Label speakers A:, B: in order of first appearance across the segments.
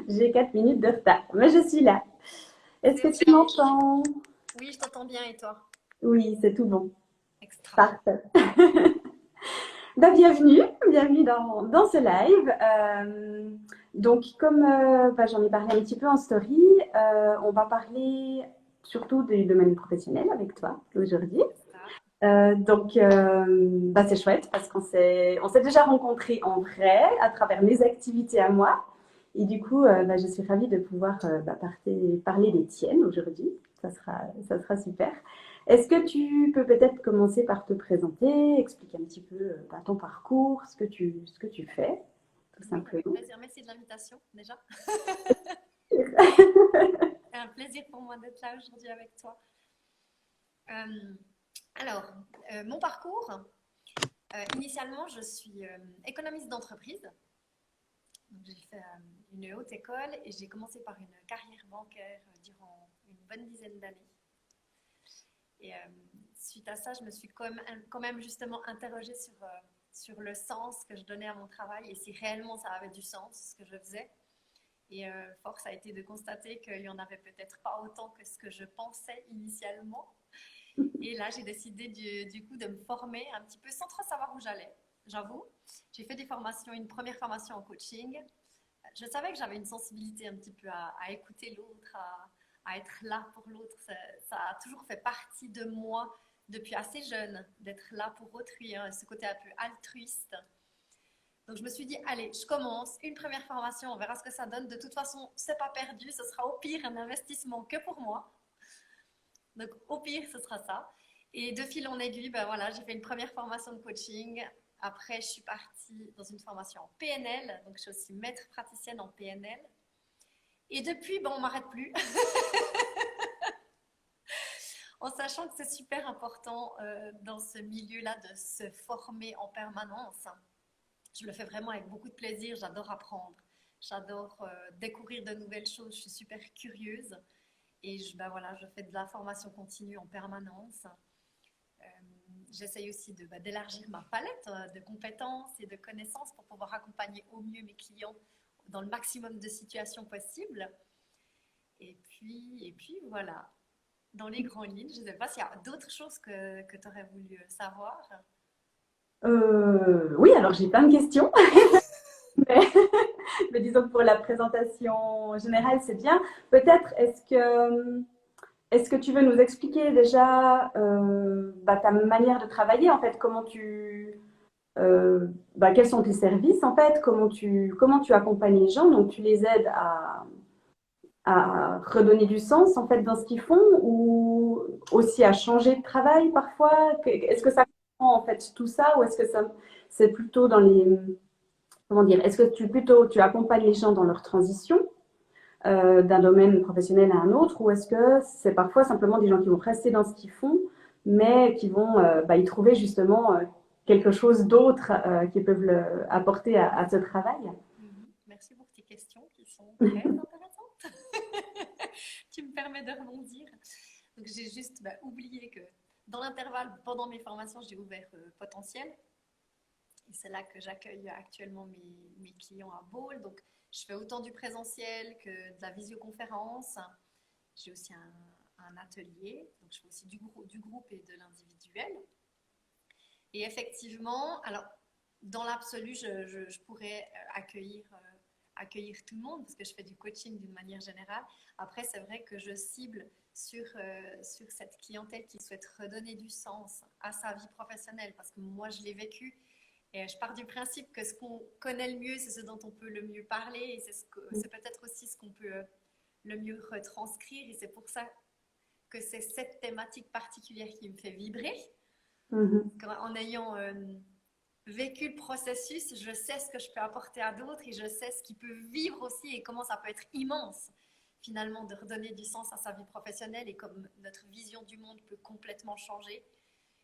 A: J'ai 4 minutes de retard, mais je suis là. Est-ce
B: C'est
A: que tu
B: OK.
A: m'entends?
B: Oui, je t'entends bien et toi?
A: Oui, c'est tout bon.
B: Extra.
A: Parfait. Bah, bienvenue, bienvenue dans ce live. Donc, comme bah, j'en ai parlé un petit peu en story, on va parler surtout des domaines professionnels avec toi aujourd'hui.
B: Ça.
A: Bah, c'est chouette parce qu'on s'est déjà rencontrés en vrai à travers mes activités à moi. Et du coup, bah, je suis ravie de pouvoir bah, parler des tiennes aujourd'hui. Ça sera super. Est-ce que tu peux peut-être commencer par te présenter, expliquer un petit peu bah, ton parcours, ce que tu fais, tout
B: Oui, avec
A: simplement.
B: plaisir. Merci de l'invitation déjà. C'est un plaisir pour moi d'être là aujourd'hui avec toi. Euh, alors, mon parcours, initialement, je suis économiste d'entreprise. Donc, j'ai fait une haute école et j'ai commencé par une carrière bancaire durant une bonne dizaine d'années. Et suite à ça, je me suis quand même justement interrogée sur le sens que je donnais à mon travail et si réellement ça avait du sens, ce que je faisais. Et force a été de constater qu'il n'y en avait peut-être pas autant que ce que je pensais initialement. Et là, j'ai décidé du coup de me former un petit peu sans trop savoir où j'allais, j'avoue. J'ai fait des formations, une première formation en coaching. Je savais que j'avais une sensibilité un petit peu à écouter l'autre, à être là pour l'autre. Ça a toujours fait partie de moi depuis assez jeune, d'être là pour autrui, hein, ce côté un peu altruiste. Donc je me suis dit, allez, je commence une première formation, on verra ce que ça donne. De toute façon, c'est pas perdu, ce sera au pire un investissement que pour moi. Donc au pire, ce sera ça. Et de fil en aiguille, ben voilà, j'ai fait une première formation de coaching. Après, je suis partie dans une formation en PNL. Donc je suis aussi maître praticienne en PNL. Et depuis, ben, on m'arrête plus. En sachant que c'est super important dans ce milieu-là de se former en permanence. Je le fais vraiment avec beaucoup de plaisir. J'adore apprendre. J'adore découvrir de nouvelles choses. Je suis super curieuse. Et ben voilà, je fais de la formation continue en permanence. Euh, J'essaye aussi d'élargir ma palette de compétences et de connaissances pour pouvoir accompagner au mieux mes clients dans le maximum de situations possibles. Et puis voilà, dans les grandes lignes, je ne sais pas s'il y a d'autres choses que tu aurais voulu savoir.
A: Oui, alors j'ai plein de questions, mais, mais disons que pour la présentation générale, c'est bien. Peut-être, est-ce que tu veux nous expliquer déjà bah, ta manière de travailler, en fait, bah, quels sont tes services, en fait, comment tu accompagnes les gens, donc tu les aides à redonner du sens, en fait, dans ce qu'ils font, ou aussi à changer de travail parfois? Est-ce que ça comprend, en fait, tout ça, ou est-ce que c'est plutôt dans comment dire, est-ce que tu accompagnes les gens dans leur transition d'un domaine professionnel à un autre, ou est-ce que c'est parfois simplement des gens qui vont rester dans ce qu'ils font, mais qui vont bah, y trouver justement quelque chose d'autre qu'ils peuvent apporter à ce travail?
B: Merci pour tes questions qui sont très intéressantes. Tu me permets de rebondir. Donc j'ai juste oublié que dans l'intervalle, pendant mes formations, j'ai ouvert Potentiel. Et c'est là que j'accueille actuellement mes clients à Bâle. Donc je fais autant du présentiel que de la visioconférence. J'ai aussi un atelier. Donc je fais aussi du groupe et de l'individuel. Et effectivement, alors dans l'absolu, je pourrais accueillir tout le monde parce que je fais du coaching d'une manière générale. Après, c'est vrai que je cible sur cette clientèle qui souhaite redonner du sens à sa vie professionnelle parce que moi, je l'ai vécu et je pars du principe que ce qu'on connaît le mieux, c'est ce dont on peut le mieux parler et c'est peut-être aussi ce qu'on peut le mieux retranscrire et c'est pour ça que c'est cette thématique particulière qui me fait vibrer.
A: Mhm.
B: En ayant vécu le processus, je sais ce que je peux apporter à d'autres et je sais ce qu'ils peuvent vivre aussi et comment ça peut être immense finalement de redonner du sens à sa vie professionnelle et comme notre vision du monde peut complètement changer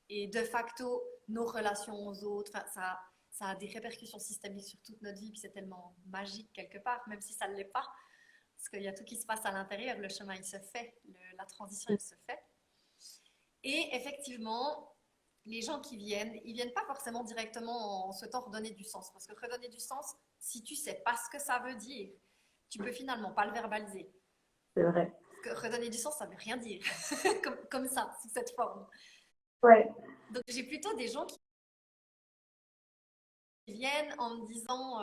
B: et de facto nos relations aux autres, ça a des répercussions systémiques sur toute notre vie puis c'est tellement magique quelque part, même si ça ne l'est pas, parce qu'il y a tout qui se passe à l'intérieur, le chemin il se fait, la transition elle se fait. Et effectivement, les gens qui viennent, ils viennent pas forcément directement en souhaitant redonner du sens. Parce que redonner du sens, si tu sais pas ce que ça veut dire, tu peux finalement pas le verbaliser.
A: C'est vrai.
B: Parce que redonner du sens, ça veut rien dire. Comme ça, sous cette forme.
A: Ouais,
B: Donc j'ai plutôt des gens qui viennent en me disant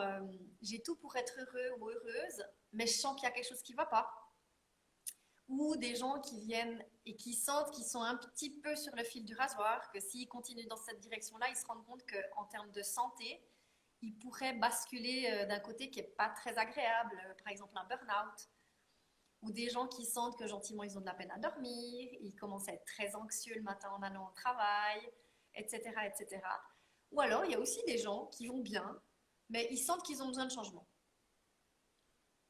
B: j'ai tout pour être heureux ou heureuse, mais je sens qu'il y a quelque chose qui va pas. Ou des gens qui viennent et qui sentent qu'ils sont un petit peu sur le fil du rasoir, que s'ils continuent dans cette direction-là, ils se rendent compte qu'en termes de santé, ils pourraient basculer d'un côté qui n'est pas très agréable, par exemple un burn-out, ou des gens qui sentent que gentiment ils ont de la peine à dormir, ils commencent à être très anxieux le matin en allant au travail, etc., etc. Ou alors il y a aussi des gens qui vont bien, mais ils sentent qu'ils ont besoin de changement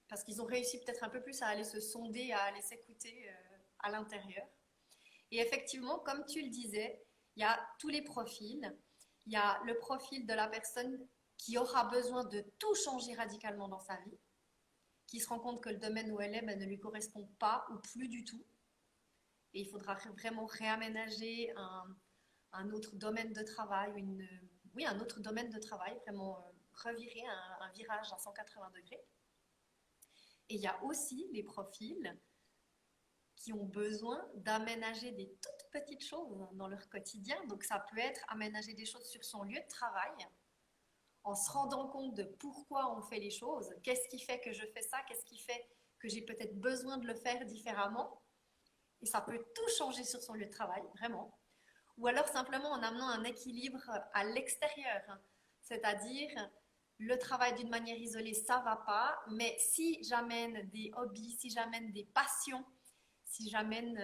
B: parce qu'ils ont réussi peut-être un peu plus à aller se sonder, à aller s'écouter à l'intérieur. Et effectivement, comme tu le disais, il y a tous les profils. Il y a le profil de la personne qui aura besoin de tout changer radicalement dans sa vie, qui se rend compte que le domaine où elle est ne lui correspond pas ou plus du tout. Et il faudra vraiment réaménager un autre domaine de travail, oui, un autre domaine de travail, vraiment revirer un virage à 180 degrés. Et il y a aussi les profils qui ont besoin d'aménager des toutes petites choses dans leur quotidien. Donc ça peut être aménager des choses sur son lieu de travail, en se rendant compte de pourquoi on fait les choses, qu'est-ce qui fait que je fais ça, qu'est-ce qui fait que j'ai peut-être besoin de le faire différemment. Et ça peut tout changer sur son lieu de travail, vraiment. Ou alors simplement en amenant un équilibre à l'extérieur, c'est-à-dire le travail d'une manière isolée, ça va pas, mais si j'amène des hobbies, si j'amène des passions, si j'amène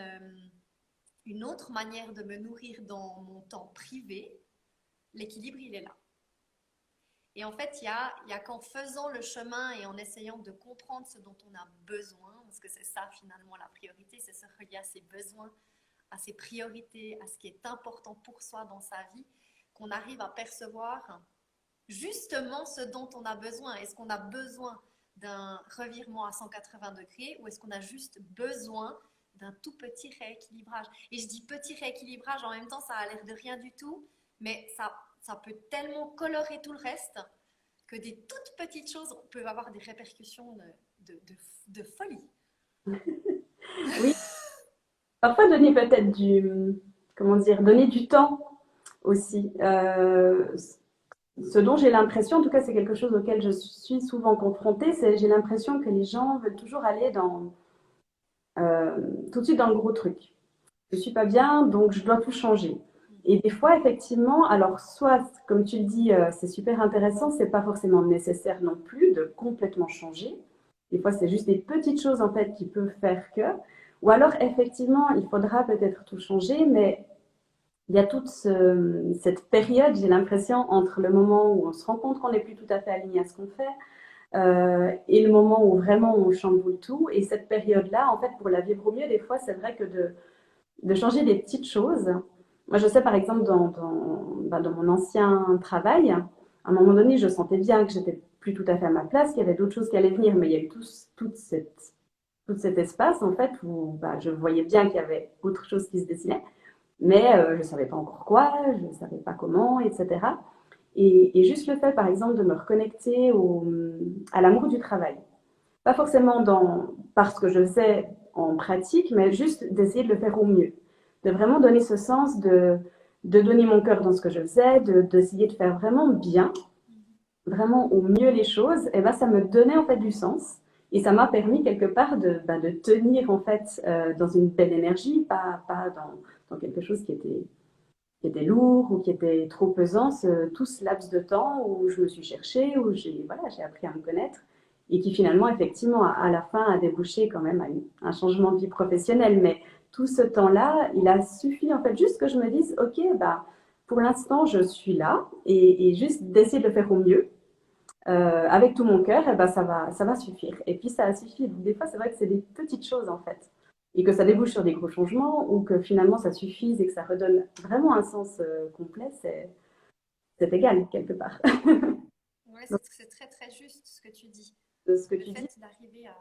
B: une autre manière de me nourrir dans mon temps privé, l'équilibre, il est là. Et en fait, il y a qu'en faisant le chemin et en essayant de comprendre ce dont on a besoin, parce que c'est ça finalement la priorité, c'est se relier à ses besoins, à ses priorités, à ce qui est important pour soi dans sa vie, qu'on arrive à percevoir justement ce dont on a besoin. Est-ce qu'on a besoin d'un revirement à 180 degrés ou est-ce qu'on a juste besoin d'un tout petit rééquilibrage? Et je dis petit rééquilibrage, en même temps, ça a l'air de rien du tout, mais ça peut tellement colorer tout le reste que des toutes petites choses peuvent avoir des répercussions de folie.
A: oui. Parfois donner peut-être comment dire, donner du temps aussi. Ce dont j'ai l'impression, en tout cas c'est quelque chose auquel je suis souvent confrontée, c'est j'ai l'impression que les gens veulent toujours aller euh, tout de suite dans le gros truc. Je suis pas bien, donc je dois tout changer. Et des fois, effectivement, alors soit, comme tu le dis, c'est super intéressant, c'est pas forcément nécessaire non plus de complètement changer. Des fois, c'est juste des petites choses en fait qui peuvent faire que. Ou alors, effectivement, il faudra peut-être tout changer, mais il y a toute cette période, j'ai l'impression, entre le moment où on se rend compte qu'on n'est plus tout à fait aligné à ce qu'on fait et le moment où vraiment on chamboule tout. Et cette période-là, en fait, pour la vivre au mieux, des fois, c'est vrai que de changer des petites choses. Moi, je sais par exemple dans mon ancien travail, à un moment donné, je sentais bien que j'étais plus tout à fait à ma place, qu'il y avait d'autres choses qui allaient venir, mais il y a eu tout cet espace en fait où je voyais bien qu'il y avait autre chose qui se dessinait, mais je ne savais pas encore quoi, je ne savais pas comment, etc. Et juste le fait, par exemple, de me reconnecter à l'amour du travail. Pas forcément parce que je le sais en pratique, mais juste d'essayer de le faire au mieux. De vraiment donner ce sens de donner mon cœur dans ce que je faisais, d'essayer de faire vraiment bien, vraiment au mieux les choses, et ben ça me donnait en fait du sens. Et ça m'a permis quelque part de tenir en fait dans une belle énergie, pas dans quelque chose qui était lourd ou qui était trop pesant, tout ce laps de temps où je me suis cherchée, où j'ai appris à me connaître et qui finalement, effectivement, à la fin, a débouché quand même à un changement de vie professionnelle. Mais tout ce temps-là, il a suffi en fait juste que je me dise, ok, pour l'instant, je suis là et juste d'essayer de le faire au mieux. Avec tout mon cœur, ça va suffire. Et puis ça a suffi. Donc, des fois, c'est vrai que c'est des petites choses en fait. Et que ça débouche sur des gros changements ou que finalement ça suffise et que ça redonne vraiment un sens complet, c'est égal quelque part.
B: Oui,
A: Donc,
B: c'est très très juste ce que tu dis.
A: de ce que
B: Le
A: tu dis,
B: fait d'arriver à...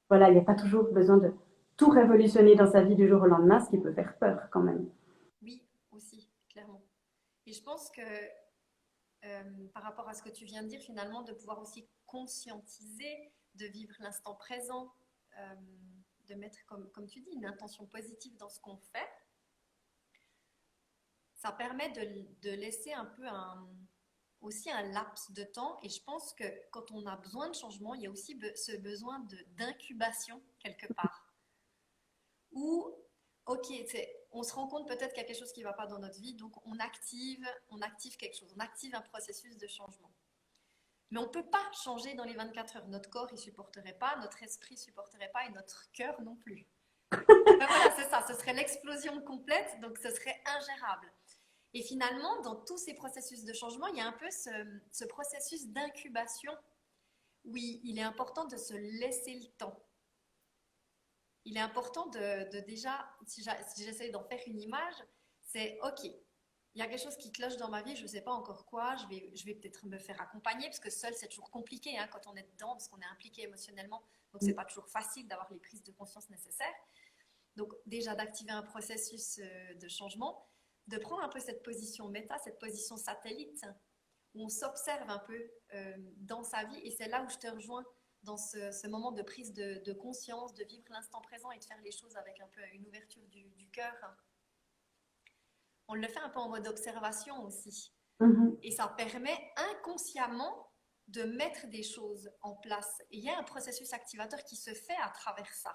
A: voilà, il n'y a pas toujours besoin de tout révolutionner dans sa vie du jour au lendemain, ce qui peut faire peur quand même.
B: Oui, aussi, Et je pense que par rapport à ce que tu viens de dire, finalement, de pouvoir aussi conscientiser, de vivre l'instant présent, euh, de mettre, comme tu dis, une intention positive dans ce qu'on fait, ça permet de laisser un peu aussi un laps de temps. Et je pense que quand on a besoin de changement, il y a aussi ce besoin d'incubation quelque part. Où, ok, on se rend compte peut-être qu'il y a quelque chose qui ne va pas dans notre vie, donc on active quelque chose, on active un processus de changement. Mais on ne peut pas changer dans les 24 heures. Notre corps, il ne supporterait pas, notre esprit ne supporterait pas et notre cœur non plus. Ben voilà, c'est ça, ce serait l'explosion complète, donc ce serait ingérable. Et finalement, dans tous ces processus de changement, il y a un peu ce processus d'incubation où il est important de se laisser le temps. Il est important de déjà, si j'essaie d'en faire une image, c'est ok, il y a quelque chose qui cloche dans ma vie, je ne sais pas encore quoi, je vais peut-être me faire accompagner, parce que seul c'est toujours compliqué hein, quand on est dedans, parce qu'on est impliqué émotionnellement, donc c'est pas toujours facile d'avoir les prises de conscience nécessaires. Donc déjà d'activer un processus de changement, de prendre un peu cette position méta, cette position satellite, où on s'observe un peu dans sa vie, et c'est là où je te rejoins dans ce moment de prise de conscience, de vivre l'instant présent et de faire les choses avec un peu une ouverture du cœur. On le fait un peu en mode observation aussi. Et ça permet inconsciemment de mettre des choses en place. Et il y a un processus activateur qui se fait à travers ça.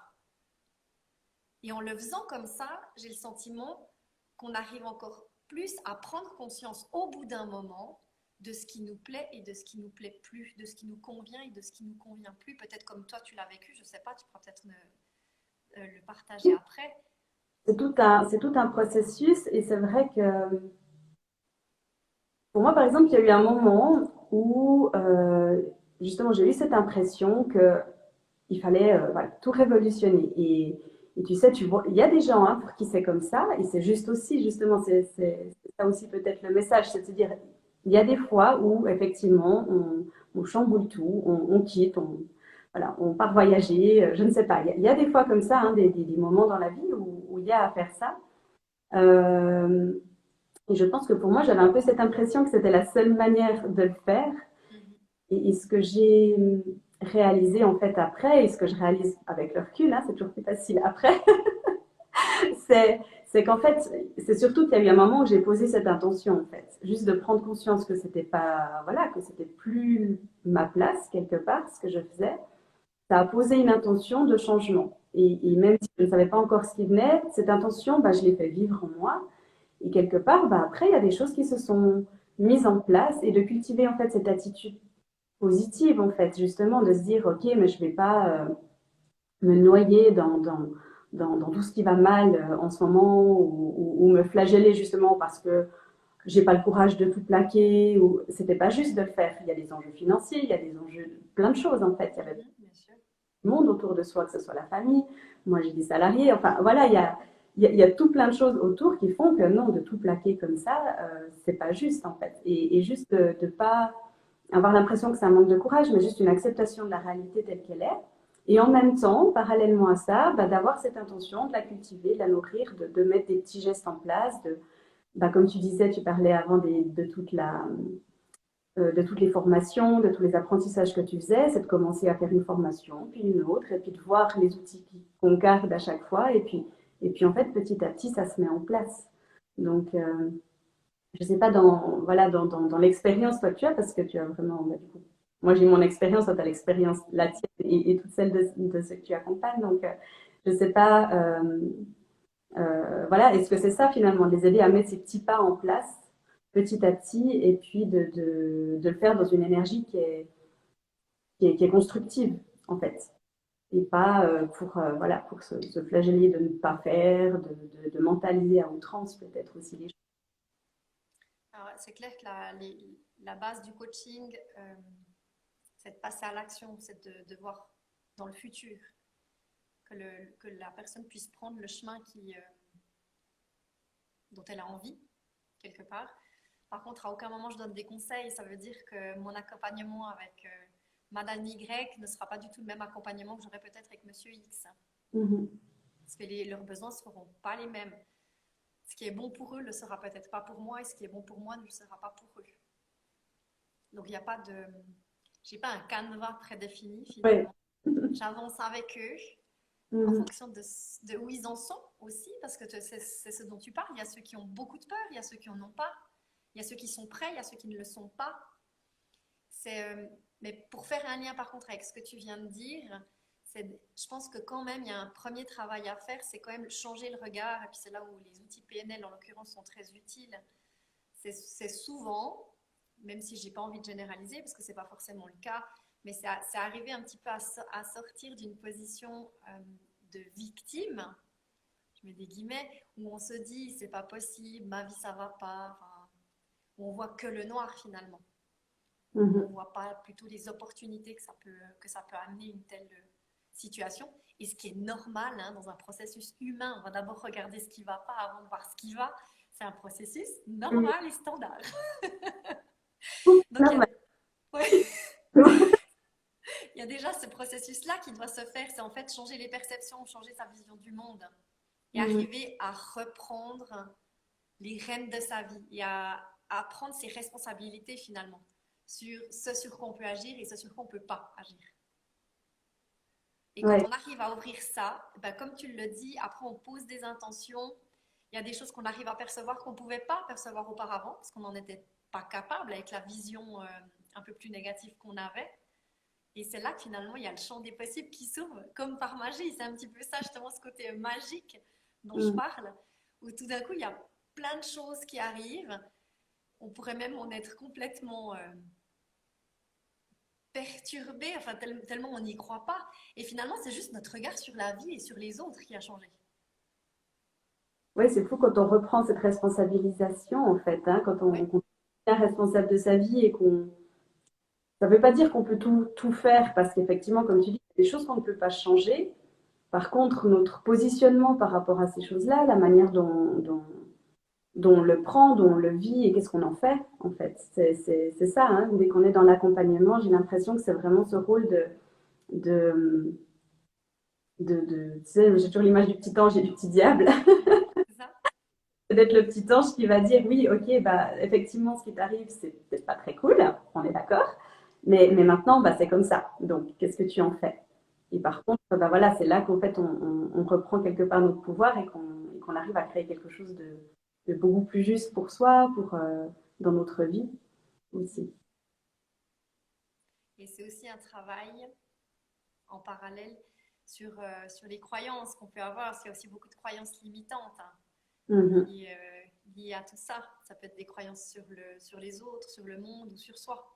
B: Et en le faisant comme ça, j'ai le sentiment qu'on arrive encore plus à prendre conscience au bout d'un moment de ce qui nous plaît et de ce qui nous plaît plus, de ce qui nous convient et de ce qui nous convient plus. Peut-être comme toi tu l'as vécu, je ne sais pas, tu pourras peut-être le partager après.
A: C'est tout un processus et c'est vrai que pour moi, par exemple, il y a eu un moment où justement j'ai eu cette impression que il fallait voilà, tout révolutionner. Et tu sais, tu vois, il y a des gens hein, pour qui c'est comme ça, et c'est juste aussi, justement, c'est ça aussi peut-être le message, c'est de se dire, il y a des fois où effectivement on chamboule tout, on quitte, voilà, on part voyager, je ne sais pas. Il y a des fois comme ça, hein, des moments dans la vie où il y a à faire ça. Euh, et je pense que pour moi, j'avais un peu cette impression que c'était la seule manière de le faire. Et ce que j'ai réalisé en fait après, et ce que je réalise avec le recul, hein, c'est toujours plus facile après, c'est qu'en fait, c'est surtout qu'il y a eu un moment où j'ai posé cette intention en fait, juste de prendre conscience que c'était pas, voilà, que c'était plus ma place quelque part, ce que je faisais. Ça a posé une intention de changement. Et même si je ne savais pas encore ce qui venait, cette intention, bah, je l'ai fait vivre en moi. Et quelque part, bah, après, il y a des choses qui se sont mises en place et de cultiver en fait cette attitude positive en fait, justement, de se dire, ok, mais je ne vais pas me noyer dans tout ce qui va mal en ce moment ou me flageller justement parce que j'ai pas le courage de tout plaquer ou c'était pas juste de le faire. Il y a des enjeux financiers, il y a des enjeux, plein de choses en fait. Il y avait le monde autour de soi, que ce soit la famille. Moi, j'ai des salariés. Enfin, voilà, il y a tout plein de choses autour qui font que non, de tout plaquer comme ça, c'est pas juste en fait. Et juste de ne pas avoir l'impression que c'est un manque de courage, mais juste une acceptation de la réalité telle qu'elle est. Et en même temps, parallèlement à ça, bah, d'avoir cette intention, de la cultiver, de la nourrir, de mettre des petits gestes en place. Bah, comme tu disais, tu parlais avant de toutes les formations, de tous les apprentissages que tu faisais, c'est de commencer à faire une formation, puis une autre, et puis de voir les outils qu'on garde à chaque fois. Et puis en fait, petit à petit, ça se met en place. Donc, je ne sais pas voilà, dans l'expérience toi tu as, parce que tu as vraiment, bah, du coup, moi j'ai mon expérience, toi tu as l'expérience, la tienne et toute celle de ceux que tu accompagnes. Donc, je ne sais pas, voilà, est-ce que c'est ça finalement, de les aider à mettre ces petits pas en place petit à petit et puis de le faire dans une énergie qui est constructive en fait. Et pas voilà, pour se flageller de ne pas faire, de mentaliser à outrance peut-être aussi les choses.
B: Alors, c'est clair que la base du coaching, c'est de passer à l'action, c'est de voir dans le futur, que la personne puisse prendre le chemin dont elle a envie, quelque part. Par contre, à aucun moment je donne des conseils, ça veut dire que mon accompagnement avec Madame Y ne sera pas du tout le même accompagnement que j'aurai peut-être avec Monsieur X. Parce que leurs besoins ne seront pas les mêmes. Ce qui est bon pour eux ne le sera peut-être pas pour moi et ce qui est bon pour moi ne le sera pas pour eux. Donc, il n'y a pas de... J'ai pas un canevas prédéfini
A: Oui.
B: finalement. J'avance avec eux en
A: Mhm.
B: fonction de où ils en sont aussi, parce que c'est ce dont tu parles. Il y a ceux qui ont beaucoup de peur, il y a ceux qui n'en ont pas, il y a ceux qui sont prêts, il y a ceux qui ne le sont pas. Mais pour faire un lien par contre avec ce que tu viens de dire, je pense que quand même il y a un premier travail à faire, c'est quand même changer le regard, et puis c'est là où les outils PNL en l'occurrence sont très utiles. C'est souvent, même si j'ai pas envie de généraliser, parce que c'est pas forcément le cas, mais c'est arrivé un petit peu à sortir d'une position de victime, je mets des guillemets, où on se dit c'est pas possible, ma vie ça va pas, enfin, où on voit que le noir finalement. On ne
A: Mhm.
B: voit pas plutôt les opportunités que ça peut amener une telle situation. Et ce qui est normal hein, dans un processus humain, on va d'abord regarder ce qui ne va pas avant de voir ce qui va. C'est un processus
A: Mhm.
B: normal et standard. Donc
A: Normal.
B: ouais, il y a déjà ce processus-là qui doit se faire. C'est en fait changer les perceptions, changer sa vision du monde et
A: Mhm.
B: arriver à reprendre les rênes de sa vie et à prendre ses responsabilités finalement sur ce sur quoi on peut agir et ce sur quoi on ne peut pas agir. Et quand
A: Ouais.
B: on arrive à ouvrir ça, ben comme tu le dis, après on pose des intentions. Il y a des choses qu'on arrive à percevoir qu'on ne pouvait pas percevoir auparavant parce qu'on n'en était pas capable avec la vision un peu plus négative qu'on avait. Et c'est là que finalement il y a le champ des possibles qui s'ouvre comme par magie. C'est un petit peu ça justement ce côté magique dont je
A: Mhm.
B: parle, où tout d'un coup il y a plein de choses qui arrivent. On pourrait même en être complètement perturbé, enfin tellement on n'y croit pas. Et finalement, c'est juste notre regard sur la vie et sur les autres qui a changé.
A: Ouais, c'est fou quand on reprend cette responsabilisation, en fait, hein,
B: Oui,
A: quand on est responsable de sa vie et qu'on... Ça ne veut pas dire qu'on peut tout faire, parce qu'effectivement, comme tu dis, il y a des choses qu'on ne peut pas changer. Par contre, notre positionnement par rapport à ces choses-là, la manière dont on le prend, dont on le vit et qu'est-ce qu'on en fait, en fait. C'est ça, hein. Dès qu'on est dans l'accompagnement, j'ai l'impression que c'est vraiment ce rôle de, tu sais, j'ai toujours l'image du petit ange et du petit diable.
B: c'est ça.
A: D'être le petit ange qui va dire oui, ok, bah effectivement, ce qui t'arrive, c'est peut-être pas très cool, on est d'accord, mais maintenant, bah, c'est comme ça. Donc, qu'est-ce que tu en fais? Et par contre, bah voilà, c'est là qu'en fait, on reprend quelque part notre pouvoir et qu'on arrive à créer quelque chose de beaucoup plus juste pour soi, dans notre vie aussi.
B: Et c'est aussi un travail en parallèle sur les croyances qu'on peut avoir, parce qu'il y a aussi beaucoup de croyances limitantes hein,
A: Mhm.
B: liées à tout ça. Ça peut être des croyances sur les autres, sur le monde ou sur soi.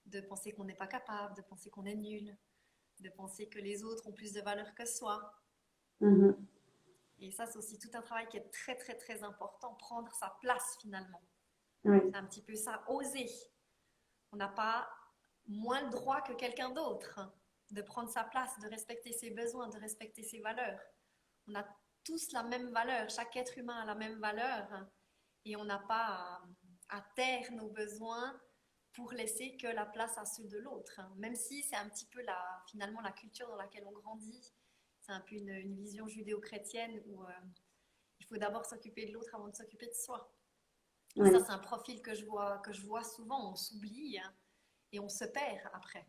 B: De penser qu'on n'est pas capable, de penser qu'on est nul, de penser que les autres ont plus de valeur que soi.
A: Mhm.
B: Et ça, c'est aussi tout un travail qui est très, très, très important, prendre sa place finalement.
A: Oui.
B: C'est un petit peu ça, oser. On n'a pas moins le droit que quelqu'un d'autre de prendre sa place, de respecter ses besoins, de respecter ses valeurs. On a tous la même valeur, chaque être humain a la même valeur et on n'a pas à taire nos besoins pour laisser que la place à ceux de l'autre. Même si c'est un petit peu finalement la culture dans laquelle on grandit, c'est un peu une vision judéo-chrétienne où il faut d'abord s'occuper de l'autre avant de s'occuper de soi. Et ça,
A: Oui.
B: c'est un profil que je vois souvent. On s'oublie et on se perd après.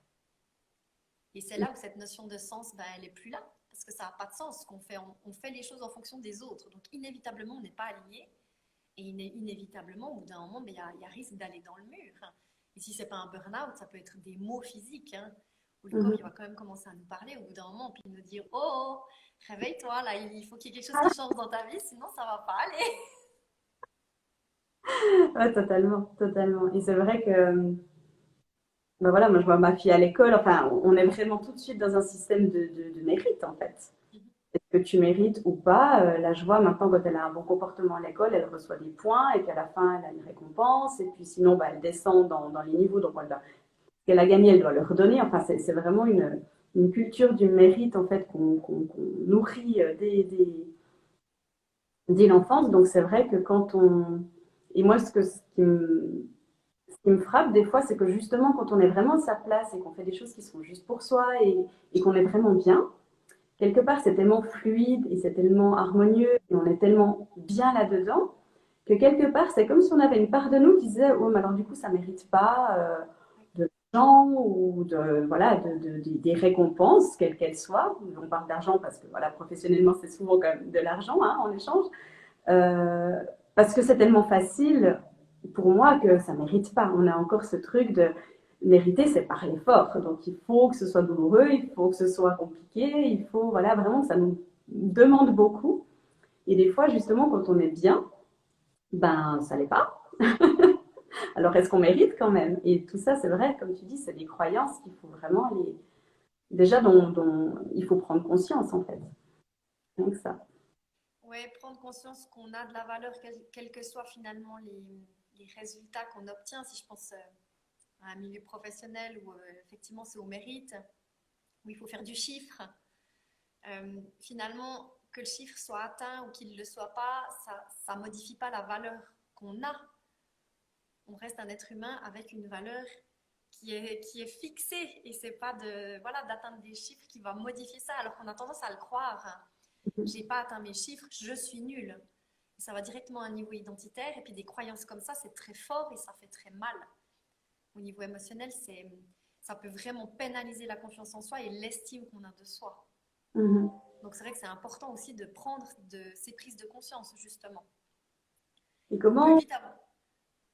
B: Et c'est là où cette notion de sens, ben, elle n'est plus là. Parce que ça n'a pas de sens. Qu'on fait, on fait les choses en fonction des autres. Donc, inévitablement, on n'est pas aligné. Et inévitablement, au bout d'un moment, ben, il y a risque d'aller dans le mur. Et si ce n'est pas un burn-out, ça peut être des maux physiques. Hein, où le corps, il
A: Mhm.
B: va quand même commencer à nous parler au bout d'un moment. Puis nous dire, oh, réveille-toi, là, il faut qu'il y ait quelque chose qui change dans ta vie. Sinon, ça ne va pas aller.
A: Ouais, totalement, totalement. Et c'est vrai que ben voilà, moi je vois ma fille à l'école, enfin, on est vraiment tout de suite dans un système de mérite en fait. Est-ce que tu mérites ou pas? Là, je vois maintenant quand elle a un bon comportement à l'école, elle reçoit des points et qu'à la fin, elle a une récompense. Et puis sinon, bah, elle descend dans les niveaux, donc ce qu'elle a gagné, elle doit le redonner. Enfin, c'est vraiment une culture du mérite en fait qu'on nourrit dès l'enfance. Donc c'est vrai que quand on... Et moi, ce qui me frappe des fois, c'est que justement, quand on est vraiment à sa place et qu'on fait des choses qui sont juste pour soi et qu'on est vraiment bien, quelque part, c'est tellement fluide et c'est tellement harmonieux et on est tellement bien là-dedans que quelque part, c'est comme si on avait une part de nous qui disait, oh, mais alors du coup, ça ne mérite pas de l'argent ou voilà, des récompenses, quelles qu'elles soient. On parle d'argent parce que voilà, professionnellement, c'est souvent quand même de l'argent hein, en échange. Euh, Parce que c'est tellement facile pour moi que ça ne mérite pas. On a encore ce truc de mériter, c'est par l'effort. Donc il faut que ce soit douloureux, il faut que ce soit compliqué, il faut voilà, vraiment que ça nous demande beaucoup. Et des fois, justement, quand on est bien, ben ça l'est pas. Alors est-ce qu'on mérite quand même? Et tout ça, c'est vrai, comme tu dis, c'est des croyances qu'il faut vraiment les... Déjà, dont il faut prendre conscience, en fait. Donc ça.
B: Ouais, prendre conscience qu'on a de la valeur, quels que soient finalement les résultats qu'on obtient. Si je pense à un milieu professionnel où effectivement c'est au mérite, où il faut faire du chiffre, finalement, que le chiffre soit atteint ou qu'il ne le soit pas, ça ne modifie pas la valeur qu'on a. On reste un être humain avec une valeur qui est fixée et c'est pas de voilà d'atteindre des chiffres qui va modifier ça alors qu'on a tendance à le croire. J'ai pas atteint mes chiffres, je suis nulle. Et ça va directement à un niveau identitaire et puis des croyances comme ça, c'est très fort et ça fait très mal. Au niveau émotionnel, ça peut vraiment pénaliser la confiance en soi et l'estime qu'on a de soi.
A: Mhm.
B: Donc c'est vrai que c'est important aussi de prendre ces prises de conscience justement.
A: Et
B: On peut vite avoir.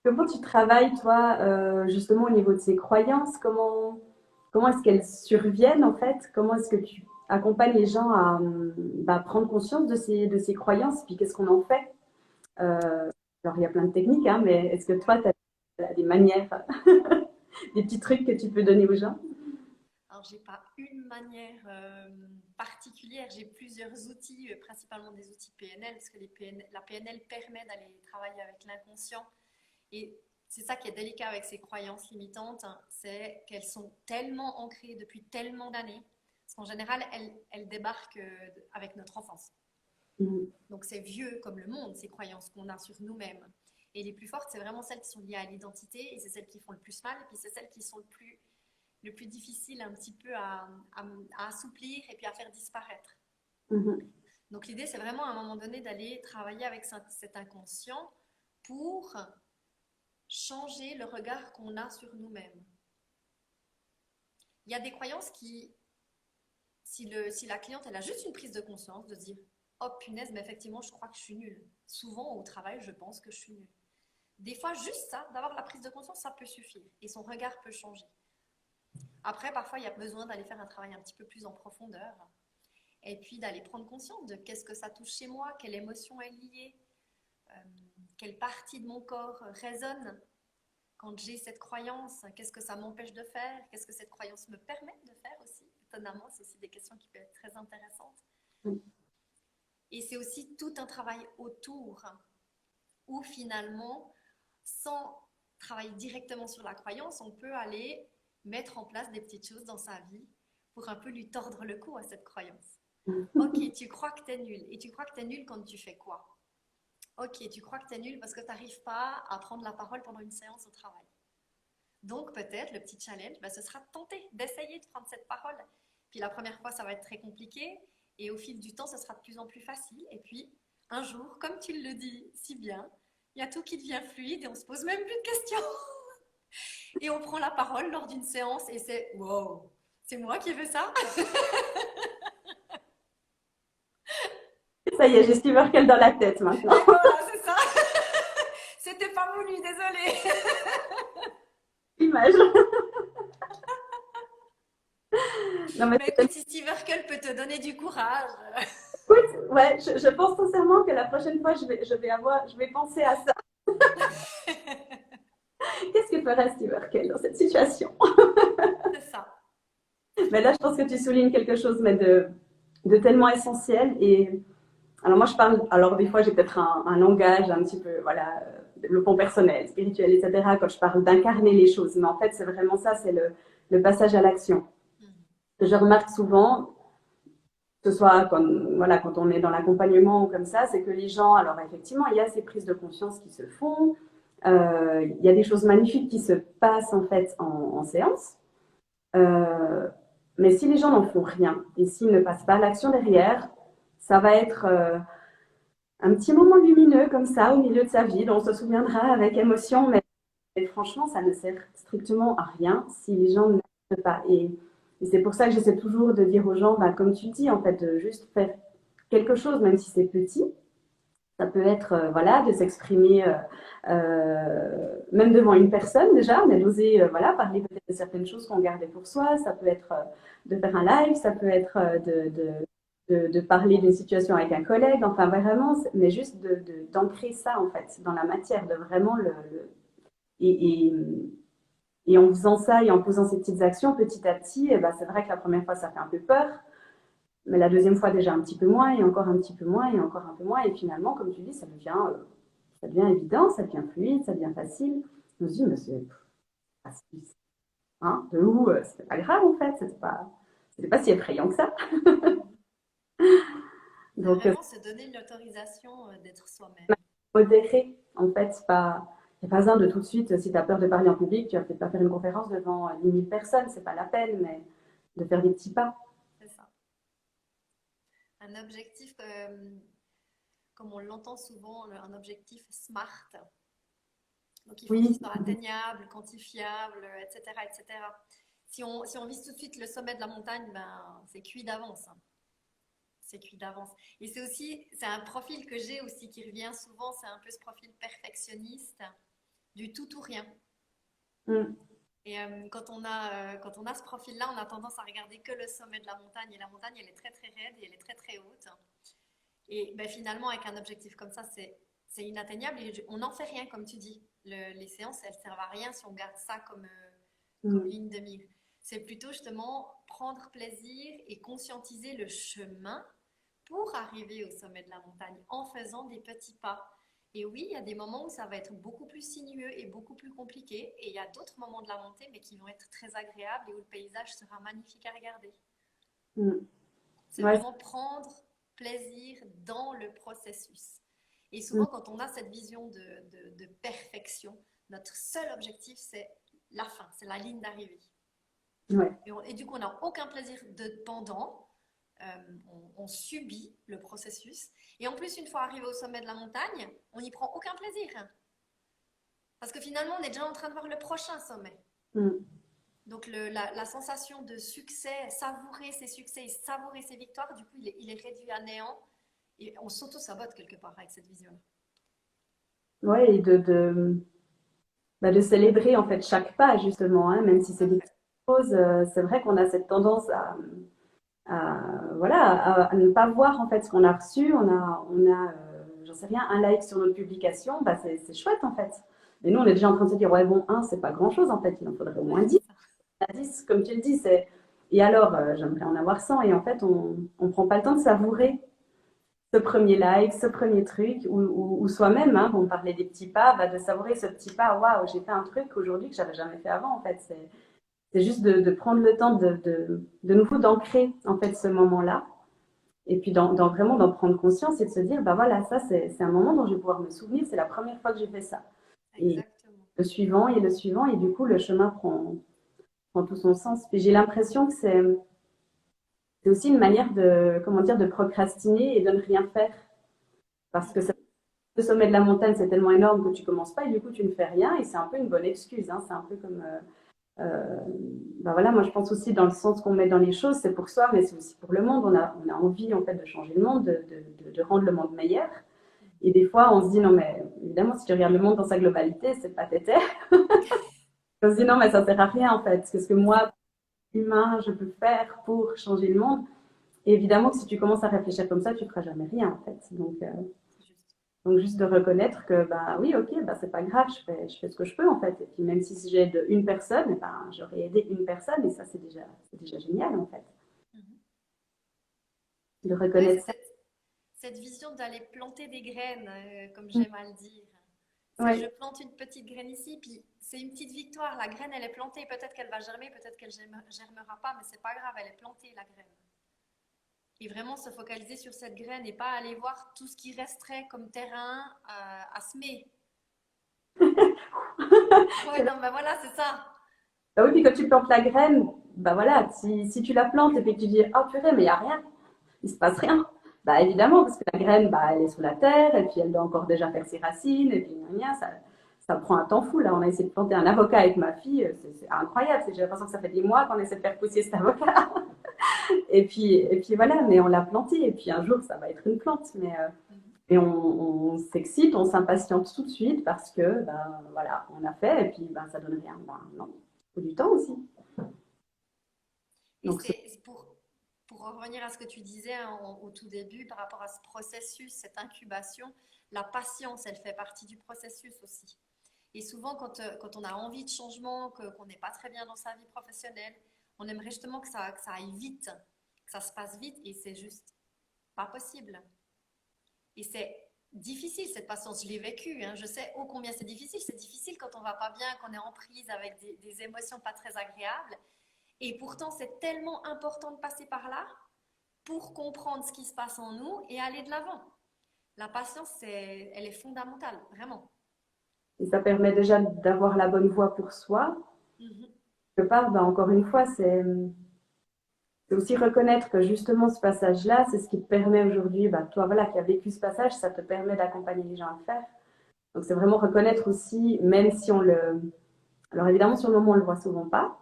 A: comment tu travailles, toi, justement au niveau de ces croyances? Comment est-ce qu'elles surviennent, en fait? Comment est-ce que tu accompagnes les gens à bah, prendre conscience de ces croyances? Puis qu'est-ce qu'on en fait? Alors, il y a plein de techniques, hein, mais est-ce que toi, tu as des manières, des petits trucs que tu peux donner aux gens?
B: Alors, j'ai pas une manière particulière, j'ai plusieurs outils, principalement des outils PNL, parce que la PNL permet d'aller travailler avec l'inconscient. Et c'est ça qui est délicat avec ces croyances limitantes, hein, c'est qu'elles sont tellement ancrées depuis tellement d'années, parce qu'en général, elles débarquent avec notre enfance.
A: Mhm.
B: Donc c'est vieux comme le monde, ces croyances qu'on a sur nous-mêmes. Et les plus fortes, c'est vraiment celles qui sont liées à l'identité, et c'est celles qui font le plus mal, et puis c'est celles qui sont le plus difficile un petit peu à assouplir et puis à faire disparaître.
A: Mhm.
B: Donc l'idée, c'est vraiment à un moment donné d'aller travailler avec cet inconscient pour changer le regard qu'on a sur nous-mêmes. Il y a des croyances qui, si la cliente elle a juste une prise de conscience, de se dire oh punaise, mais effectivement, je crois que je suis nulle. Souvent au travail, je pense que je suis nulle. Des fois, juste ça, d'avoir la prise de conscience, ça peut suffire et son regard peut changer. Après, parfois, il y a besoin d'aller faire un travail un petit peu plus en profondeur et puis d'aller prendre conscience de qu'est-ce que ça touche chez moi, quelle émotion est liée, euh, quelle partie de mon corps résonne quand j'ai cette croyance, qu'est-ce que ça m'empêche de faire, qu'est-ce que cette croyance me permet de faire aussi. Étonnamment, c'est aussi des questions qui peuvent être très intéressantes. Et c'est aussi tout un travail autour où finalement, sans travailler directement sur la croyance, on peut aller mettre en place des petites choses dans sa vie pour un peu lui tordre le cou à cette croyance. Ok, tu crois que tu es nul. Et tu crois que tu es nul quand tu fais quoi? Ok, tu crois que tu es nul parce que tu n'arrives pas à prendre la parole pendant une séance au travail. Donc peut-être le petit challenge, ce sera de tenter, d'essayer de prendre cette parole. Puis la première fois, ça va être très compliqué. Et au fil du temps, ce sera de plus en plus facile. Et puis, un jour, comme tu le dis si bien, il y a tout qui devient fluide et on ne se pose même plus de questions. Et on prend la parole lors d'une séance et c'est wow, c'est moi qui ai fait ça.
A: Ça y est, j'ai Steve Urkel dans la tête maintenant.
B: Et voilà, c'est ça. C'était pas voulu, désolé.
A: Image. Non, mais
B: Mais écoute, si Steve Urkel peut te donner du courage.
A: écoute, ouais, je pense sincèrement que la prochaine fois, je vais penser à ça. Qu'est-ce que ferait Steve Urkel dans cette situation?
B: C'est ça.
A: Mais là, je pense que tu soulignes quelque chose mais de tellement essentiel. Et alors moi, je parle, alors des fois, j'ai peut-être un langage un petit peu, voilà, développement personnel, spirituel, etc. Quand je parle d'incarner les choses. Mais en fait, c'est vraiment ça, c'est le passage à l'action. Je remarque souvent, que ce soit quand, voilà, quand on est dans l'accompagnement ou comme ça, c'est que les gens, alors effectivement, il y a ces prises de conscience qui se font, il y a des choses magnifiques qui se passent en fait en séance. Euh, Mais si les gens n'en font rien et s'ils ne passent pas à l'action derrière, ça va être un petit moment lumineux comme ça au milieu de sa vie dont on se souviendra avec émotion, mais franchement, ça ne sert strictement à rien si les gens n'actent pas. Et c'est pour ça que j'essaie toujours de dire aux gens, bah, comme tu dis, en fait, de juste faire quelque chose, même si c'est petit. Ça peut être voilà, de s'exprimer même devant une personne déjà, mais d'oser voilà, parler peut-être de certaines choses qu'on gardait pour soi. Ça peut être de faire un live, ça peut être de parler d'une situation avec un collègue, enfin vraiment, mais juste d'ancrer ça en fait dans la matière, de vraiment et, et, et en faisant ça et en posant ces petites actions petit à petit, eh ben, c'est vrai que la première fois ça fait un peu peur, mais la deuxième fois déjà un petit peu moins, et encore un petit peu moins, et encore un peu moins. Et finalement, comme tu dis, ça devient évident, ça devient fluide, ça devient facile. Je me suis dit, mais c'est facile. Hein, de où c'était pas grave en fait, c'était pas si effrayant que ça.
B: C'est
A: Donc,
B: vraiment se donner l'autorisation d'être soi-même.
A: modéré, en fait, il n'y a pas besoin de tout de suite, si tu as peur de parler en public, tu vas peut-être pas faire une conférence devant 10 000 personnes, c'est pas la peine, mais de faire des petits pas.
B: C'est ça. Un objectif, comme on l'entend souvent, un objectif SMART. Donc il faut qu'il
A: Oui,
B: soit atteignable, quantifiable, etc., etc. Si on vise tout de suite le sommet de la montagne, ben, c'est cuit d'avance, hein. C'est cuit d'avance. Et c'est aussi, c'est un profil que j'ai aussi qui revient souvent, c'est un peu ce profil perfectionniste, du tout ou rien.
A: mm,
B: Et quand on a ce profil-là, on a tendance à regarder que le sommet de la montagne. Et la montagne, elle est très très raide et elle est très très haute. Et ben, finalement, avec un objectif comme ça, c'est inatteignable et on n'en fait rien, comme tu dis. Les séances, elles ne servent à rien si on garde ça comme
A: mm,
B: ligne de mire. C'est plutôt justement prendre plaisir et conscientiser le chemin pour arriver au sommet de la montagne en faisant des petits pas. Et oui, il y a des moments où ça va être beaucoup plus sinueux et beaucoup plus compliqué, et il y a d'autres moments de la montée, mais qui vont être très agréables et où le paysage sera magnifique à regarder.
A: mm.
B: C'est
A: Ouais,
B: vraiment prendre plaisir dans le processus. Et souvent, quand on a cette vision de perfection, notre seul objectif, c'est la fin, c'est la ligne d'arrivée.
A: ouais.
B: Et du coup, on n'a aucun plaisir pendant, on subit le processus. Et en plus, une fois arrivé au sommet de la montagne, on n'y prend aucun plaisir. Parce que finalement, on est déjà en train de voir le prochain sommet.
A: Mm.
B: Donc la sensation de succès, savourer ses succès et savourer ses victoires, du coup, il est réduit à néant. Et on s'auto-sabote quelque part avec cette vision-là.
A: Ouais, et bah, de célébrer en fait chaque pas justement, hein, même si
B: Tout
A: c'est
B: à
A: des
B: fait.
A: petites choses, c'est vrai qu'on a cette tendance voilà, à ne pas voir en fait ce qu'on a reçu. J'en sais rien, un like sur notre publication, bah, c'est chouette en fait. Et nous, on est déjà en train de se dire, ouais, bon, un, c'est pas grand-chose en fait, il en faudrait au
B: Ouais,
A: moins
B: c'est
A: 10.
B: ça.
A: À 10, comme tu le dis, c'est. Et alors, j'aimerais en avoir 100. Et en fait, on ne prend pas le temps de savourer ce premier like, ce premier truc, ou soi-même, hein, on parlait des petits pas, bah, de savourer ce petit pas. Waouh, j'ai fait un truc aujourd'hui que j'avais jamais fait avant en fait. C'est juste de prendre le temps de nouveau d'ancrer en fait ce moment-là. Et puis vraiment d'en prendre conscience et de se dire, bah voilà, ça c'est un moment dont je vais pouvoir me souvenir, c'est la première fois que j'ai fait ça. Et
B: Exactement.
A: le suivant, et du coup le chemin prend tout son sens. Puis j'ai l'impression que c'est aussi une manière de, comment dire, de procrastiner et de ne rien faire. Parce que
B: Mhm.
A: le sommet de la montagne, c'est tellement énorme que tu commences pas et du coup tu ne fais rien et c'est un peu une bonne excuse. Hein. C'est un peu comme euh, ben voilà, moi je pense aussi dans le sens qu'on met dans les choses, c'est pour soi, mais c'est aussi pour le monde. On a envie en fait de changer le monde, de rendre le monde meilleur. Et des fois, on se dit non, mais évidemment, si tu regardes le monde dans sa globalité, c'est pas tété. On se dit non, mais ça sert à rien en fait. Qu'est-ce que
B: C'est ça.
A: moi, humain, je peux faire pour changer le monde? Et évidemment que si tu commences à réfléchir comme ça, tu ne feras jamais rien en fait.
B: C'est juste.
A: Donc juste de reconnaître que bah oui, ok, bah c'est pas grave, je fais ce que je peux en fait. Et puis même si j'aide une personne, eh ben, j'aurais aidé une personne et ça c'est déjà génial en fait.
B: Mhm.
A: De
B: Ouais, c'est
A: reconnaître ça.
B: cette vision d'aller planter des graines, comme j'aime à le dire. C'est je
A: Ouais,
B: plante une petite graine ici, puis c'est une petite victoire. La graine, elle est plantée. Peut-être qu'elle va germer, peut-être qu'elle germera pas, mais c'est pas grave, elle est plantée, la graine. Et vraiment se focaliser sur cette graine et pas aller voir tout ce qui resterait comme terrain à semer. Ouais, non, ben voilà, c'est ça.
A: bah oui, puis quand tu plantes la graine, bah voilà, si tu la plantes et puis que tu dis, oh purée, mais il n'y a rien, il se passe rien. Bah évidemment, parce que la graine, bah, elle est sous la terre, et puis elle doit encore déjà faire ses racines, et puis rien, ça prend un temps fou. Là, on a essayé de planter un avocat avec ma fille, c'est incroyable. J'ai l'impression que ça fait des mois qu'on essaie de faire pousser cet avocat. Et puis voilà, mais on l'a planté, et puis un jour, ça va être une plante. Et on s'excite, on s'impatiente tout de suite parce que, ben voilà, on a fait, et puis ben, ça donne rien. Ben non, il faut du temps aussi.
B: Et
A: Donc,
B: c'est pour revenir à ce que tu disais au tout début par rapport à ce processus, cette incubation, la patience, elle fait partie du processus aussi. Et souvent, quand on a envie de changement, qu'on n'est pas très bien dans sa vie professionnelle, on aimerait justement que ça aille vite, que ça se passe vite, et c'est juste pas possible. Et c'est difficile cette patience, je l'ai vécu, hein. Je sais ô combien c'est difficile. C'est difficile quand on va pas bien, qu'on est en prise avec des émotions pas très agréables. Et pourtant, c'est tellement important de passer par là pour comprendre ce qui se passe en nous et aller de l'avant. La patience, elle est fondamentale, vraiment.
A: et ça permet déjà d'avoir la bonne voie pour soi.
B: Mhm.
A: Quelque part, ben, encore une fois, c'est aussi reconnaître que justement ce passage-là, c'est ce qui te permet aujourd'hui, ben, toi voilà, qui as vécu ce passage, ça te permet d'accompagner les gens à le faire. Donc c'est vraiment reconnaître aussi, même si on le... Alors évidemment, sur le moment, on le voit souvent pas.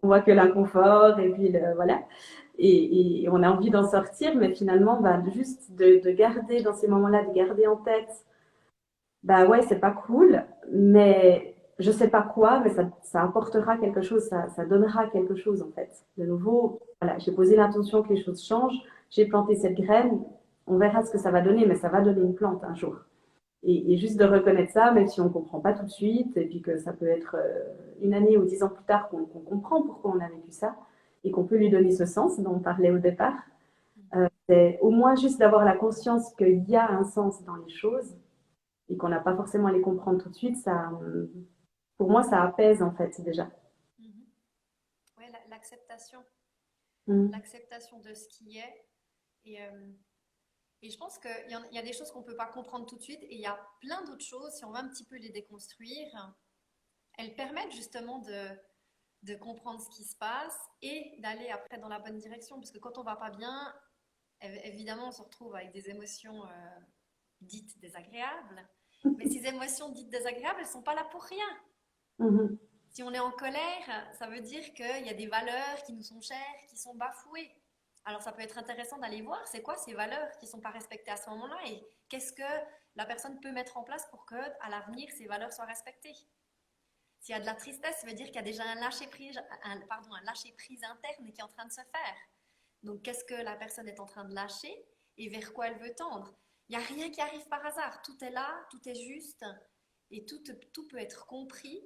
A: On voit que l'inconfort et puis voilà. Et on a envie d'en sortir, mais finalement, bah, juste de garder dans ces moments-là, de garder en tête, bah ouais, c'est pas cool, mais je sais pas quoi, mais ça apportera quelque chose, ça donnera quelque chose en fait. De nouveau, voilà, j'ai posé l'intention que les choses changent, j'ai planté cette graine, on verra ce que ça va donner, mais ça va donner une plante un jour. Et juste de reconnaître ça, même si on ne comprend pas tout de suite, et puis que ça peut être une année ou 10 ans plus tard qu'on comprend pourquoi on a vécu ça, et qu'on peut lui donner ce sens dont on parlait au départ, c'est au moins juste d'avoir la conscience qu'il y a un sens dans les choses, et qu'on n'a pas forcément à les comprendre tout de suite, pour moi, ça apaise en fait déjà.
B: Mhm. Ouais, l'acceptation,
A: Mm.
B: l'acceptation de ce qui est. Et je pense qu'il y a des choses qu'on ne peut pas comprendre tout de suite et il y a plein d'autres choses, si on va un petit peu les déconstruire, elles permettent justement de comprendre ce qui se passe et d'aller après dans la bonne direction. Parce que quand on va pas bien, évidemment, on se retrouve avec des émotions dites désagréables. Mais ces émotions dites désagréables, elles ne sont pas là pour rien.
A: Mhm.
B: Si on est en colère, ça veut dire qu'il y a des valeurs qui nous sont chères, qui sont bafouées. Alors ça peut être intéressant d'aller voir c'est quoi ces valeurs qui ne sont pas respectées à ce moment-là et qu'est-ce que la personne peut mettre en place pour que à l'avenir ces valeurs soient respectées. S'il y a de la tristesse, ça veut dire qu'il y a déjà un lâcher prise interne qui est en train de se faire. Donc qu'est-ce que la personne est en train de lâcher et vers quoi elle veut tendre. Il n'y a rien qui arrive par hasard, tout est là, tout est juste et tout peut être compris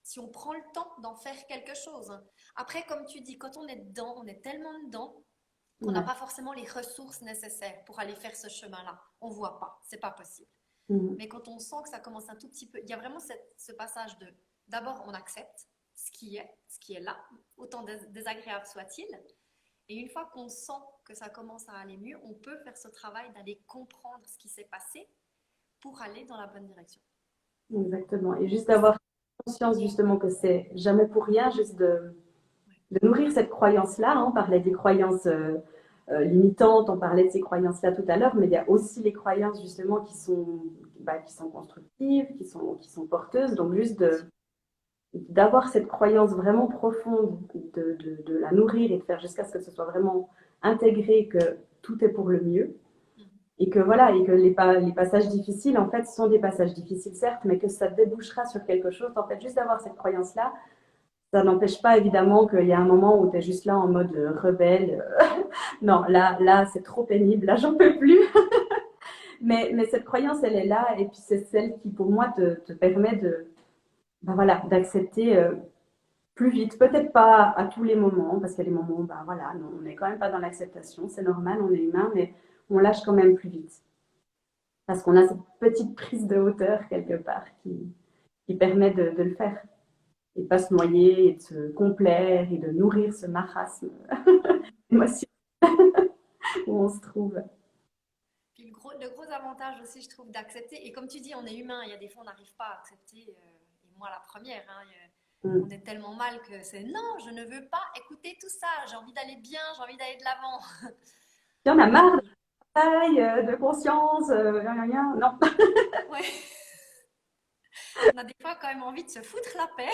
B: si on prend le temps d'en faire quelque chose. Après, comme tu dis, quand on est dedans, on est tellement dedans qu'on n'a
A: Ouais.
B: pas forcément les ressources nécessaires pour aller faire ce chemin-là. On ne voit pas, c'est pas possible.
A: Mhm.
B: Mais quand on sent que ça commence un tout petit peu, il y a vraiment ce passage de d'abord on accepte ce qui est là, autant désagréable soit-il. Et une fois qu'on sent que ça commence à aller mieux, on peut faire ce travail d'aller comprendre ce qui s'est passé pour aller dans la bonne direction.
A: Exactement. Et juste d'avoir conscience justement que c'est jamais pour rien, juste de nourrir cette croyance-là. Hein. On parlait des croyances limitantes, on parlait de ces croyances-là tout à l'heure, mais il y a aussi les croyances justement qui sont constructives, qui sont porteuses. Donc juste d'avoir cette croyance vraiment profonde, de la nourrir et de faire jusqu'à ce que ce soit vraiment intégré, que tout est pour le mieux. Et que voilà, et que les passages difficiles, en fait, sont des passages difficiles, certes, mais que ça débouchera sur quelque chose. En fait, juste d'avoir cette croyance-là, ça n'empêche pas évidemment qu'il y a un moment où tu es juste là en mode rebelle. Non, là, c'est trop pénible, là, j'en peux plus. Mais cette croyance, elle est là, et puis c'est celle qui, pour moi, te permet ben voilà, d'accepter plus vite. Peut-être pas à tous les moments, parce qu'il y a des moments où, ben voilà, non, on n'est quand même pas dans l'acceptation, c'est normal, on est humain, mais on lâche quand même plus vite. Parce qu'on a cette petite prise de hauteur quelque part qui permet de le faire. Et pas se noyer, et de se complaire, et de nourrir ce marasme émotionnel où on se trouve.
B: Puis le gros avantage aussi, je trouve, d'accepter, et comme tu dis, on est humain, il y a des fois on n'arrive pas à accepter, et moi la première, hein,
A: Mm.
B: On est tellement mal que c'est non, je ne veux pas écouter tout ça, j'ai envie d'aller bien, j'ai envie d'aller de l'avant.
A: Il y en a marre de
B: Et
A: travail, de conscience, rien, rien. Non.
B: ouais, on a des fois quand même envie de se foutre la paix.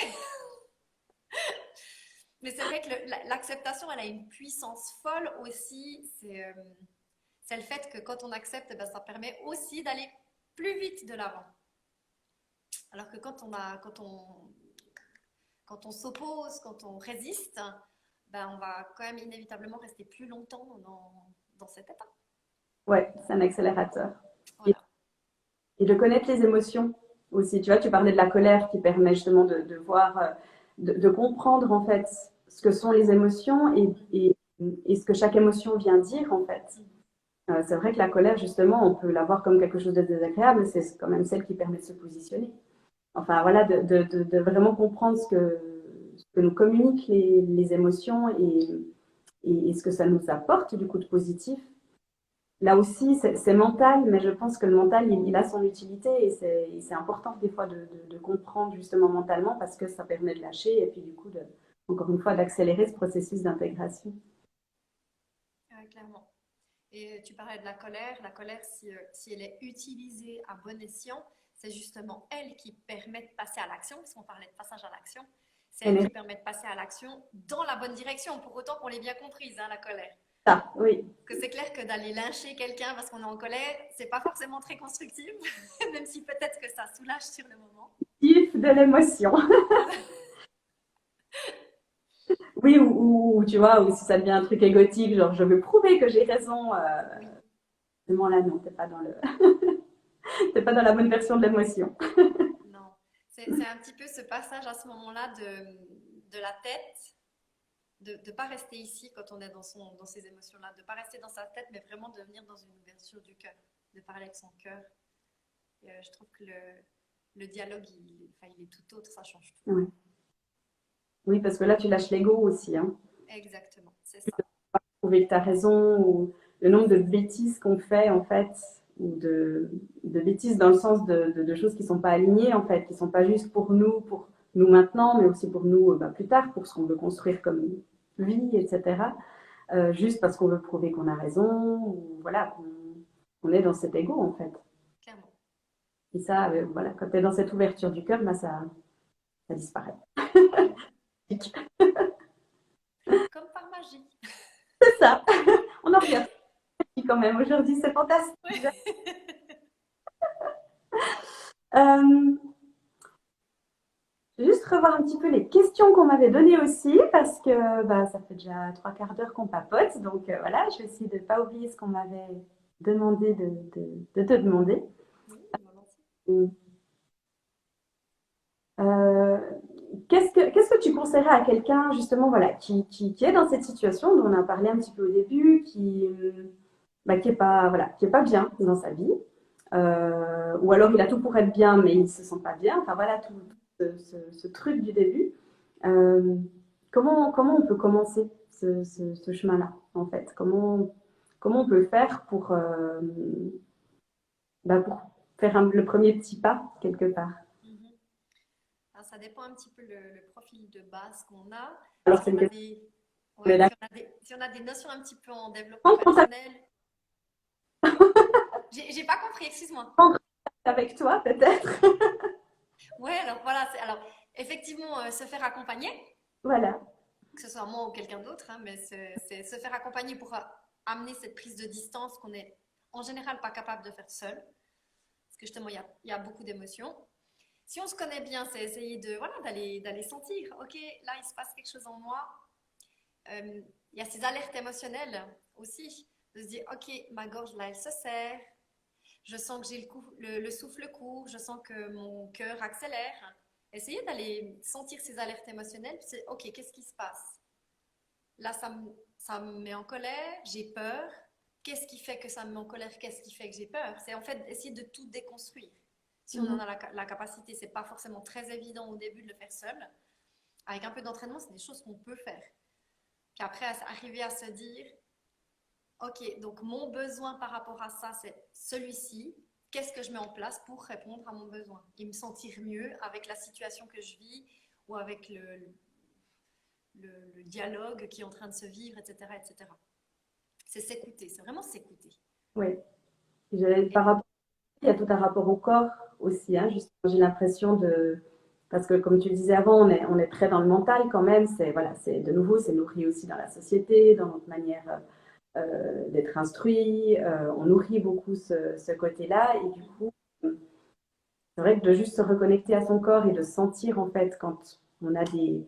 B: Mais c'est vrai que l'acceptation, elle a une puissance folle aussi. C'est le fait que quand on accepte, ben, ça permet aussi d'aller plus vite de l'avant. Alors que quand on s'oppose, quand on résiste, ben, on va quand même inévitablement rester plus longtemps dans cet état.
A: Ouais, c'est un accélérateur. Et,
B: Voilà.
A: et de connaître les émotions aussi. Tu vois, tu parlais de la colère qui permet justement de voir, de comprendre en fait ce que sont les émotions et ce que chaque émotion vient dire en fait. C'est vrai que la colère, justement, on peut la voir comme quelque chose de désagréable, c'est quand même celle qui permet de se positionner. Enfin, voilà, de vraiment comprendre ce que nous communiquent les émotions et ce que ça nous apporte du coup de positif. Là aussi, c'est mental, mais je pense que le mental, il a son utilité et c'est important des fois de comprendre justement mentalement parce que ça permet de lâcher et puis du coup, encore une fois, d'accélérer ce processus d'intégration.
B: Clairement. Et tu parlais de la colère. La colère, si elle est utilisée à bon escient, c'est justement elle qui permet de passer à l'action, parce qu'on parlait de passage à l'action. C'est elle qui permet de passer à l'action dans la bonne direction, pour autant qu'on l'ait bien comprise, hein, la colère.
A: Ça, oui.
B: Que c'est clair que d'aller lyncher quelqu'un parce qu'on est en colère, c'est pas forcément très constructif, même si peut-être que ça soulage sur le moment.
A: De l'émotion.
B: Voilà.
A: Oui, ou tu vois, ou si ça devient un truc égotique, genre je veux prouver que j'ai raison,
B: Oui,
A: là, non, t'es pas dans la bonne version de l'émotion.
B: non. C'est un petit peu ce passage à ce moment-là de la tête, de ne pas rester ici quand on est dans ces émotions-là, de ne pas rester dans sa tête, mais vraiment de venir dans une ouverture du cœur, de parler avec son cœur. Et, je trouve que le dialogue, enfin, il est tout autre, ça change tout.
A: Ouais. Oui, parce que là, tu lâches l'ego aussi, hein.
B: Exactement, c'est ça.
A: Prouver que tu as raison, ou le nombre de bêtises qu'on fait, en fait, ou de bêtises dans le sens de choses qui ne sont pas alignées, en fait, qui ne sont pas juste pour nous maintenant, mais aussi pour nous plus tard, pour ce qu'on veut construire comme vie, etc. Juste parce qu'on veut prouver qu'on a raison, ou voilà, qu'on est dans cet ego, en fait.
B: Clairement.
A: Et ça, voilà, quand tu es dans cette ouverture du cœur, bah, ça disparaît.
B: Comme par magie.
A: C'est ça. On en revient quand même. Aujourd'hui, c'est fantastique. Euh, juste revoir un petit peu les questions qu'on m'avait données aussi, parce que bah, ça fait déjà 3/4 d'heure qu'on papote. Donc voilà, je vais essayer de ne pas oublier ce qu'on m'avait demandé de te demander.
B: Oui, volontiers.
A: Euh, qu'est-ce que tu conseillerais à quelqu'un justement voilà, qui est dans cette situation dont on a parlé un petit peu au début, qui est pas, voilà, qui est pas bien dans sa vie, ou alors il a tout pour être bien mais il se sent pas bien, enfin voilà tout ce truc du début. Euh, comment on peut commencer ce chemin-là en fait? Comment on peut faire pour faire le premier petit pas quelque part?
B: Mhm. Alors, ça dépend un petit peu le profil de base qu'on a.
A: Alors
B: Si
A: c'est
B: on
A: une
B: a
A: question
B: des,
A: de
B: ouais,
A: la
B: si on a des notions un petit peu en développement personnel. J'ai pas compris, excuse-moi.
A: avec toi peut-être.
B: Ouais, alors voilà, alors effectivement, se faire accompagner,
A: Voilà.
B: que ce soit moi ou quelqu'un d'autre, hein, mais c'est se faire accompagner pour amener cette prise de distance qu'on est en général pas capable de faire seul, parce que justement, il y a beaucoup d'émotions. Si on se connaît bien, c'est essayer de, voilà, d'aller sentir, ok, là, il se passe quelque chose en moi. Il y a ces alertes émotionnelles aussi, de se dire, ok, ma gorge, là, elle se serre, je sens que j'ai le souffle court, je sens que mon cœur accélère. Essayez d'aller sentir ces alertes émotionnelles, puis c'est, ok, qu'est-ce qui se passe? Là, ça me met en colère, j'ai peur. Qu'est-ce qui fait que ça me met en colère? Qu'est-ce qui fait que j'ai peur? C'est en fait essayer de tout déconstruire. Si on en
A: Mhm.
B: a la capacité, c'est pas forcément très évident au début de le faire seul. Avec un peu d'entraînement, c'est des choses qu'on peut faire. Puis après, arriver à se dire, ok, donc mon besoin par rapport à ça, c'est celui-ci. Qu'est-ce que je mets en place pour répondre à mon besoin et me sentir mieux avec la situation que je vis ou avec le dialogue qui est en train de se vivre, etc., etc. C'est s'écouter, c'est vraiment s'écouter.
A: Oui.
B: Et
A: Par rapport, il y a tout un rapport au corps aussi. Hein, justement, j'ai l'impression de. Parce que, comme tu le disais avant, on est très dans le mental quand même. C'est, voilà, c'est, de nouveau, c'est nourri aussi dans la société, dans notre manière d'être instruit. On nourrit beaucoup ce côté-là. Et du coup, c'est vrai que de juste se reconnecter à son corps et de sentir, en fait, quand on a des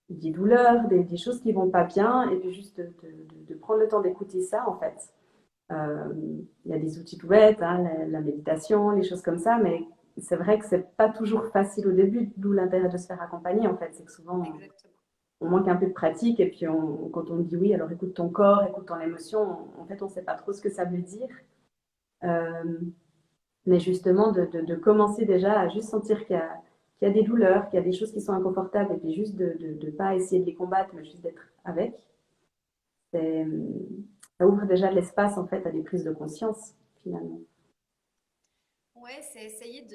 A: douleurs, des choses qui vont pas bien, et puis juste de prendre le temps d'écouter ça, en fait. Euh, il y a des outils tout bêtes, hein, la méditation, les choses comme ça, mais c'est vrai que c'est pas toujours facile au début, d'où l'intérêt de se faire accompagner, en fait. C'est que souvent,
B: exactement.
A: on manque un peu de pratique, et puis quand on dit oui, alors écoute ton corps, écoute ton émotion, en fait, on sait pas trop ce que ça veut dire. Euh, mais justement, de commencer déjà à juste sentir qu'il y a des douleurs, qu'il y a des choses qui sont inconfortables, et puis juste de pas essayer de les combattre, mais juste d'être avec, c'est, ça ouvre déjà de l'espace, en fait, à des prises de conscience, finalement.
B: Ouais, c'est essayer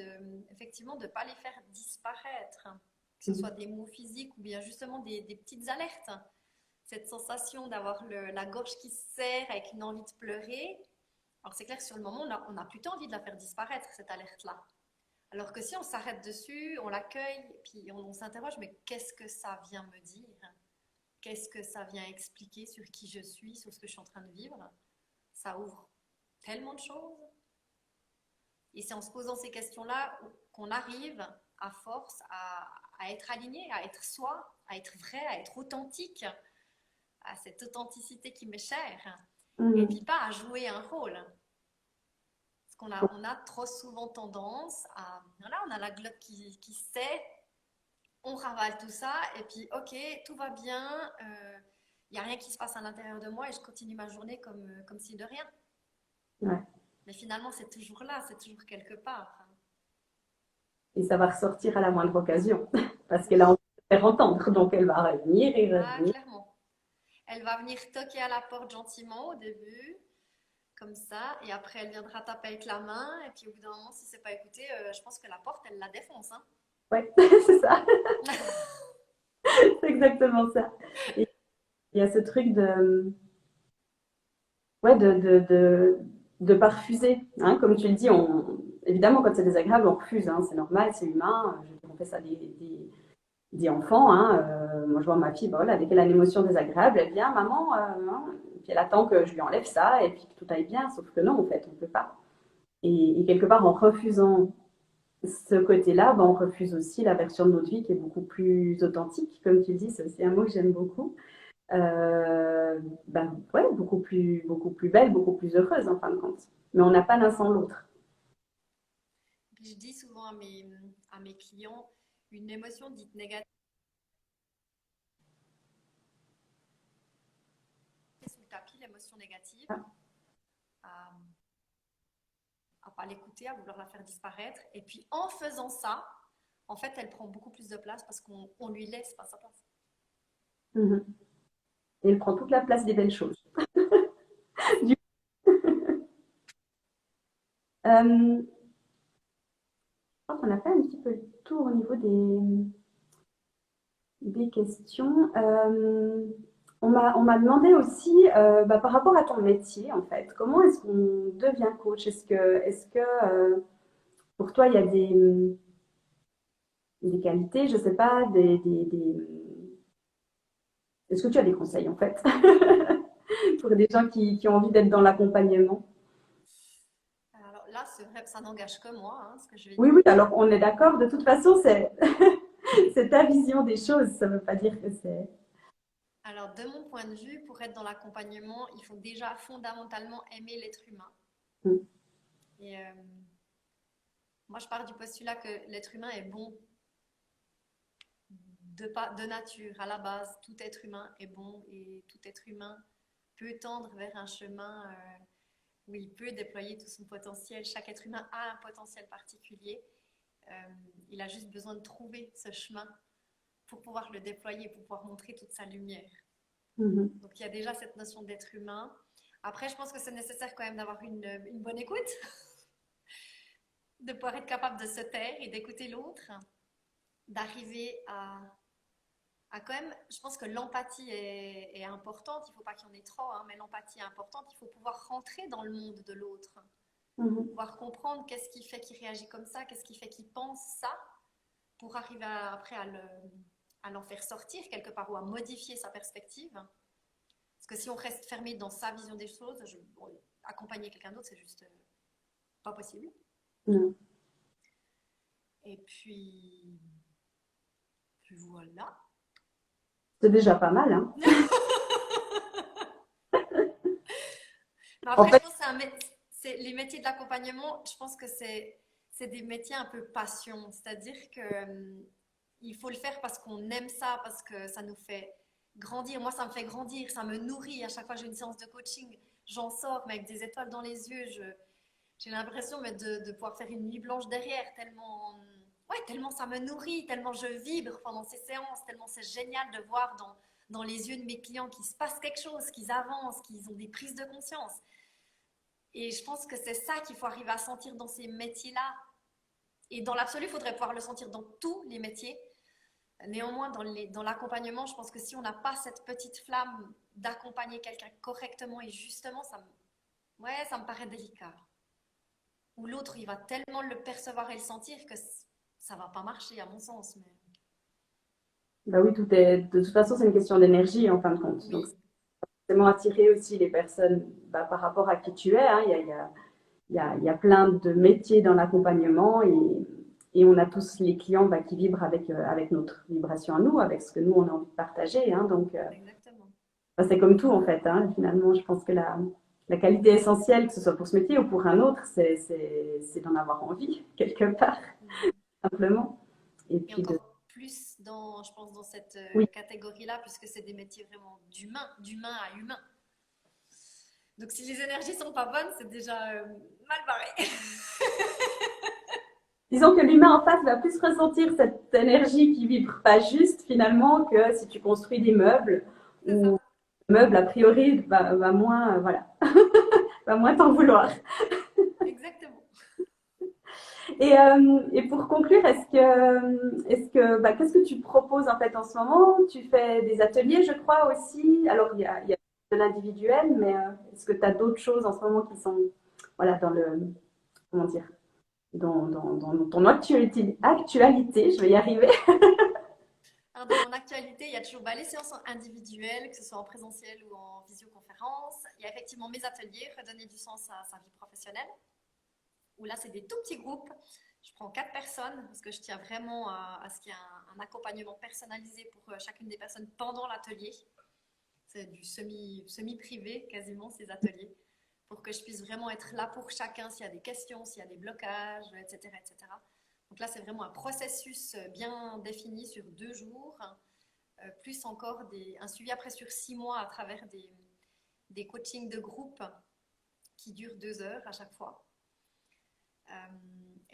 B: effectivement de ne pas les faire disparaître, hein. Que ce soit
A: Mhm.
B: des mots physiques ou bien justement des petites alertes. Cette sensation d'avoir la gorge qui se serre avec une envie de pleurer. Alors c'est clair que sur le moment, on a plutôt envie de la faire disparaître, cette alerte-là. Alors que si on s'arrête dessus, on l'accueille, puis on s'interroge, mais qu'est-ce que ça vient me dire? Qu'est-ce que ça vient expliquer sur qui je suis, sur ce que je suis en train de vivre? Ça ouvre tellement de choses. Et c'est en se posant ces questions-là qu'on arrive à force à être aligné, à être soi, à être vrai, à être authentique, à cette authenticité qui m'est chère. Et puis
A: Mhm.
B: pas à jouer un rôle. Parce on a trop souvent tendance à... Voilà, on a la glotte qui sait, on ravale tout ça, et puis ok, tout va bien, il n'y a rien qui se passe à l'intérieur de moi et je continue ma journée comme si de rien.
A: Ouais.
B: Mais finalement, c'est toujours là, c'est toujours quelque part.
A: Et ça va ressortir à la moindre occasion, parce qu'elle a
B: Oui,
A: envie de faire entendre, donc elle va revenir et
B: ah,
A: revenir.
B: clairement. Elle va venir toquer à la porte gentiment au début, comme ça, et après elle viendra taper avec la main, et puis au bout d'un moment, si c'est pas écouté, je pense que la porte, elle la défonce, hein.
A: Ouais, c'est ça, c'est exactement ça. Et il y a ce truc ouais, de pas refuser, hein, comme tu le dis, évidemment, quand c'est désagréable, on refuse, hein, c'est normal, c'est humain. Je veux dire, on fait ça des enfants. Hein, moi, je vois ma fille, bah, voilà, dès qu'elle a une émotion désagréable, elle vient, maman, hein, puis elle attend que je lui enlève ça et puis que tout aille bien. Sauf que non, en fait, on ne peut pas. Et quelque part, en refusant ce côté-là, bah, on refuse aussi la version de notre vie qui est beaucoup plus authentique. Comme tu le dis, c'est aussi un mot que j'aime beaucoup. Ben, ouais, beaucoup plus belle, beaucoup plus heureuse en fin de compte. Mais on n'a pas l'un sans l'autre.
B: Puis je dis souvent à mes clients, une émotion dite négative sous le tapis, l'émotion négative, à, à pas l'écouter, à vouloir la faire disparaître. Et puis en faisant ça, en fait, elle prend beaucoup plus de place parce qu'on lui laisse pas sa place.
A: Mhm. Et elle prend toute la place des belles choses.
B: C'est ça.
A: Du- je crois qu'on a fait un petit peu le tour au niveau des questions. On m'a demandé aussi, bah, par rapport à ton métier, en fait, comment est-ce qu'on devient coach? Est-ce que pour toi, il y a des qualités, je ne sais pas, est-ce que tu as des conseils, en fait, pour des gens qui ont envie d'être dans l'accompagnement?
B: Alors là, c'est vrai que ça n'engage que moi, hein, ce que je vais
A: Oui, oui,
B: dire.
A: alors on est d'accord. De toute façon, c'est ta vision des choses. Ça ne veut pas dire que c'est.
B: Alors, de mon point de vue, pour être dans l'accompagnement, il faut déjà fondamentalement aimer l'être humain.
A: Mm.
B: Et moi, je pars du postulat que l'être humain est bon de nature, à la base. Tout être humain est bon et tout être humain peut tendre vers un chemin où il peut déployer tout son potentiel. Chaque être humain a un potentiel particulier. Euh, il a juste besoin de trouver ce chemin pour pouvoir le déployer, pour pouvoir montrer toute sa lumière.
A: Mhm.
B: Donc il y a déjà cette notion d'être humain. Après, je pense que c'est nécessaire quand même d'avoir une bonne écoute, de pouvoir être capable de se taire et d'écouter l'autre, d'arriver à quand même, je pense que l'empathie est importante. Il ne faut pas qu'il y en ait trop, hein, mais l'empathie est importante. Il faut pouvoir rentrer dans le monde de l'autre,
A: Mhm.
B: pouvoir comprendre qu'est-ce qui fait qu'il réagit comme ça, qu'est-ce qui fait qu'il pense ça, pour arriver après à l'en faire sortir quelque part ou à modifier sa perspective. Parce que si on reste fermé dans sa vision des choses, bon, accompagner quelqu'un d'autre, c'est juste pas possible.
A: Mhm.
B: Et puis voilà.
A: C'est déjà pas mal, hein.
B: Mais
A: En
B: après, je
A: fait,
B: pense que les métiers de l'accompagnement, je pense que c'est des métiers un peu passion. C'est-à-dire que il faut le faire parce qu'on aime ça, parce que ça nous fait grandir. Moi, ça me fait grandir, ça me nourrit. À chaque fois que j'ai une séance de coaching, j'en sors, mais avec des étoiles dans les yeux. J'ai l'impression mais de pouvoir faire une nuit blanche derrière, tellement, ouais, tellement ça me nourrit, tellement je vibre pendant ces séances, tellement c'est génial de voir dans les yeux de mes clients qu'il se passe quelque chose, qu'ils avancent, qu'ils ont des prises de conscience. Et je pense que c'est ça qu'il faut arriver à sentir dans ces métiers-là. Et dans l'absolu, il faudrait pouvoir le sentir dans tous les métiers. Néanmoins, dans l'accompagnement, je pense que si on n'a pas cette petite flamme d'accompagner quelqu'un correctement et justement, ouais, ça me paraît délicat. Ou l'autre, il va tellement le percevoir et le sentir que ça va pas marcher, à mon sens. Mais...
A: bah oui, de toute façon, c'est une question d'énergie en fin de compte. Donc,
B: Oui,
A: c'est forcément attirer aussi les personnes bah, par rapport à qui tu es, hein. Il y a plein de métiers dans l'accompagnement et on a tous les clients bah, qui vibrent avec notre vibration à nous, avec ce que nous, on a envie de partager, hein. Donc,
B: exactement.
A: bah, c'est comme tout en fait, hein. Finalement, je pense que la qualité essentielle, que ce soit pour ce métier ou pour un autre, c'est d'en avoir envie, quelque part,
B: Mm.
A: simplement. Et
B: Et
A: puis
B: encore plus je pense, dans cette
A: oui,
B: catégorie-là, puisque c'est des métiers vraiment d'humain à humain. Donc si les énergies sont pas bonnes, c'est déjà mal barré.
A: disons que l'humain en face va plus ressentir cette énergie qui vibre pas juste finalement que si tu construis des meubles
B: C'est ça,
A: ou le meuble a priori va moins, voilà, va moins t'en vouloir.
B: exactement.
A: Et pour conclure, bah, qu'est-ce que tu proposes en fait en ce moment? Tu fais des ateliers, je crois aussi. Alors il y a de l'individuel, mais est-ce que tu as d'autres choses en ce moment qui sont, voilà, dans comment dire, dans ton actualité, je vais y arriver.
B: Alors, dans mon actualité, il y a toujours les séances individuelles, que ce soit en présentiel ou en visioconférence. Il y a effectivement mes ateliers, redonner du sens à sa vie professionnelle, où là, c'est des tout petits groupes. Je prends 4 personnes parce que je tiens vraiment à ce qu'il y ait un accompagnement personnalisé pour chacune des personnes pendant l'atelier. C'est du semi-privé quasiment ces ateliers pour que je puisse vraiment être là pour chacun s'il y a des questions, s'il y a des blocages, etc. etc. Donc là, c'est vraiment un processus bien défini sur 2 jours, plus encore un suivi après sur 6 mois à travers des coachings de groupe qui durent 2 heures à chaque fois.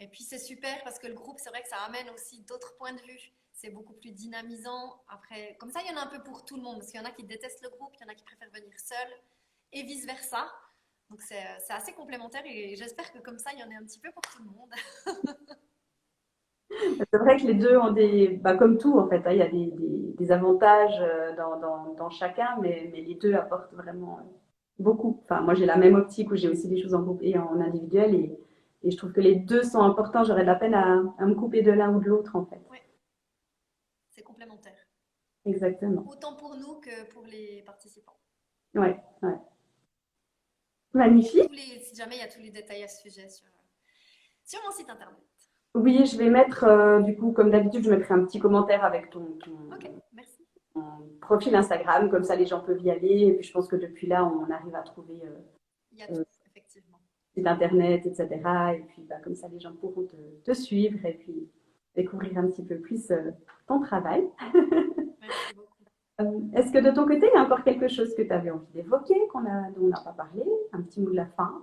B: Et puis c'est super parce que le groupe, c'est vrai que ça amène aussi d'autres points de vue. C'est beaucoup plus dynamisant. Après, comme ça, il y en a un peu pour tout le monde. Parce qu'il y en a qui détestent le groupe, il y en a qui préfèrent venir seul et vice-versa. Donc c'est assez complémentaire et j'espère que comme ça, il y en a un petit peu pour tout le monde.
A: C'est vrai que les deux ont bah, comme tout en fait, hein, il y a des avantages dans chacun, mais les deux apportent vraiment beaucoup. Enfin, moi j'ai la même optique où j'ai aussi des choses en groupe et en individuel et je trouve que les deux sont importants. J'aurais de la peine à me couper de l'un ou de l'autre en fait.
B: Oui, c'est complémentaire.
A: Exactement.
B: Autant pour nous que pour les participants.
A: Ouais, ouais.
B: Il y a
A: Magnifique.
B: si jamais il y a tous les détails à ce sujet sur mon site internet.
A: Oui, je vais mettre, du coup, comme d'habitude, je mettrai un petit commentaire avec
B: Ok, merci.
A: ton profil Instagram, comme ça les gens peuvent y aller. Et puis je pense que depuis là, on arrive à trouver
B: Il y a tout, effectivement.
A: site internet, etc. Et puis bah, comme ça, les gens pourront te suivre et puis découvrir un petit peu plus ton travail.
B: Merci beaucoup.
A: Est-ce que de ton côté, il y a encore quelque chose que tu avais envie d'évoquer, dont on n'a pas parlé? Un petit mot de la fin?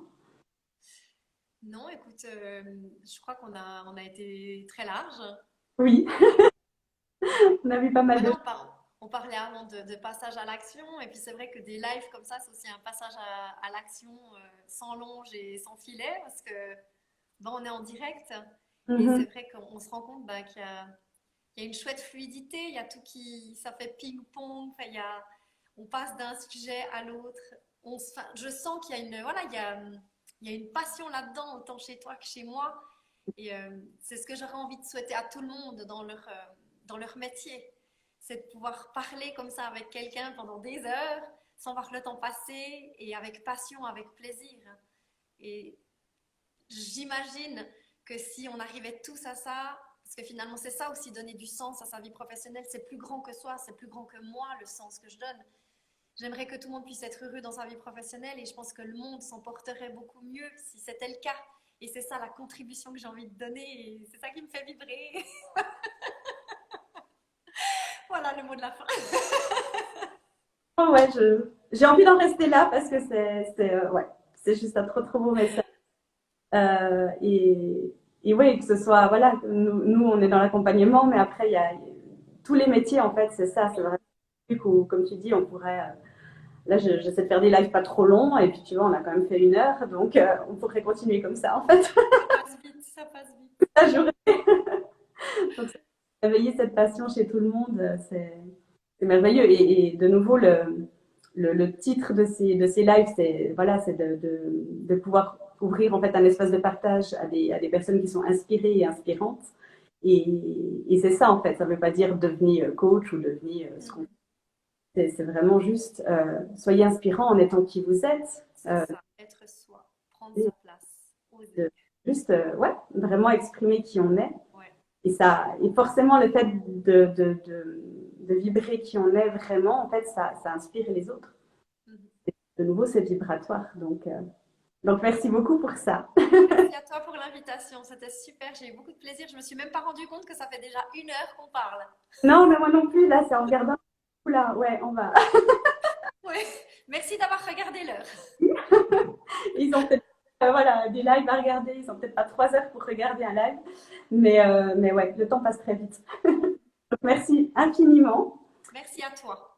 B: Non, écoute, je crois qu'on a été très large.
A: Oui, on a vu pas mal de
B: Voilà,
A: choses.
B: on parlait avant de passage à l'action, et puis c'est vrai que des lives comme ça, c'est aussi un passage à l'action sans longe et sans filet, parce que ben, on est en direct, et c'est
A: Mhm.
B: vrai qu'on se rend compte ben, qu'il il y a une chouette fluidité, il y a tout qui, ça fait ping-pong, enfin, on passe d'un sujet à l'autre. Enfin, je sens qu'il y a une, voilà, il y a une passion là-dedans, autant chez toi que chez moi. Et c'est ce que j'aurais envie de souhaiter à tout le monde dans leur métier. C'est de pouvoir parler comme ça avec quelqu'un pendant des heures, sans voir le temps passer, et avec passion, avec plaisir. Et j'imagine que si on arrivait tous à ça, parce que finalement c'est ça aussi, donner du sens à sa vie professionnelle, c'est plus grand que soi, c'est plus grand que moi le sens que je donne. J'aimerais que tout le monde puisse être heureux dans sa vie professionnelle et je pense que le monde s'en porterait beaucoup mieux si c'était le cas. Et c'est ça la contribution que j'ai envie de donner et c'est ça qui me fait vibrer. Voilà le mot de la fin.
A: Oh, ouais, j'ai envie d'en rester là parce que ouais, c'est juste un trop, trop beau message. Euh, et, et oui, que ce soit, voilà, nous on est dans l'accompagnement, mais après, tous les métiers, en fait, c'est ça, c'est vraiment un truc où, comme tu dis, on pourrait. Là, j'essaie de faire des lives pas trop longs, et puis tu vois, on a quand même fait 1 heure, donc on pourrait continuer comme ça, en fait,
B: Ça passe vite, ça passe vite.
A: la journée. Donc, réveiller cette passion chez tout le monde, c'est merveilleux. Et de nouveau, le titre de ces lives, c'est voilà, c'est de pouvoir ouvrir en fait un espace de partage à des personnes qui sont inspirées et inspirantes. Et c'est ça en fait. Ça ne veut pas dire devenir coach ou devenir ce qu'on. C'est vraiment juste soyez inspirant en étant qui vous êtes.
B: C'est ça, être soi, prendre sa place, oser.
A: Juste ouais, vraiment exprimer qui on est.
B: Ouais.
A: Et forcément, le fait de vibrer qui on est vraiment, en fait, ça inspire les autres. De nouveau, c'est vibratoire. Donc, merci beaucoup pour ça.
B: Merci à toi pour l'invitation, c'était super, j'ai eu beaucoup de plaisir. Je me suis même pas rendu compte que ça fait déjà 1 heure qu'on parle.
A: Non, mais moi non plus, là, c'est en regardant. Oula, ouais, on va.
B: Ouais. Merci d'avoir regardé l'heure.
A: Ils ont peut-être voilà, des lives à regarder. Ils ont peut-être pas 3 heures pour regarder un live. Mais ouais, le temps passe très vite. Donc, merci infiniment.
B: Merci à toi.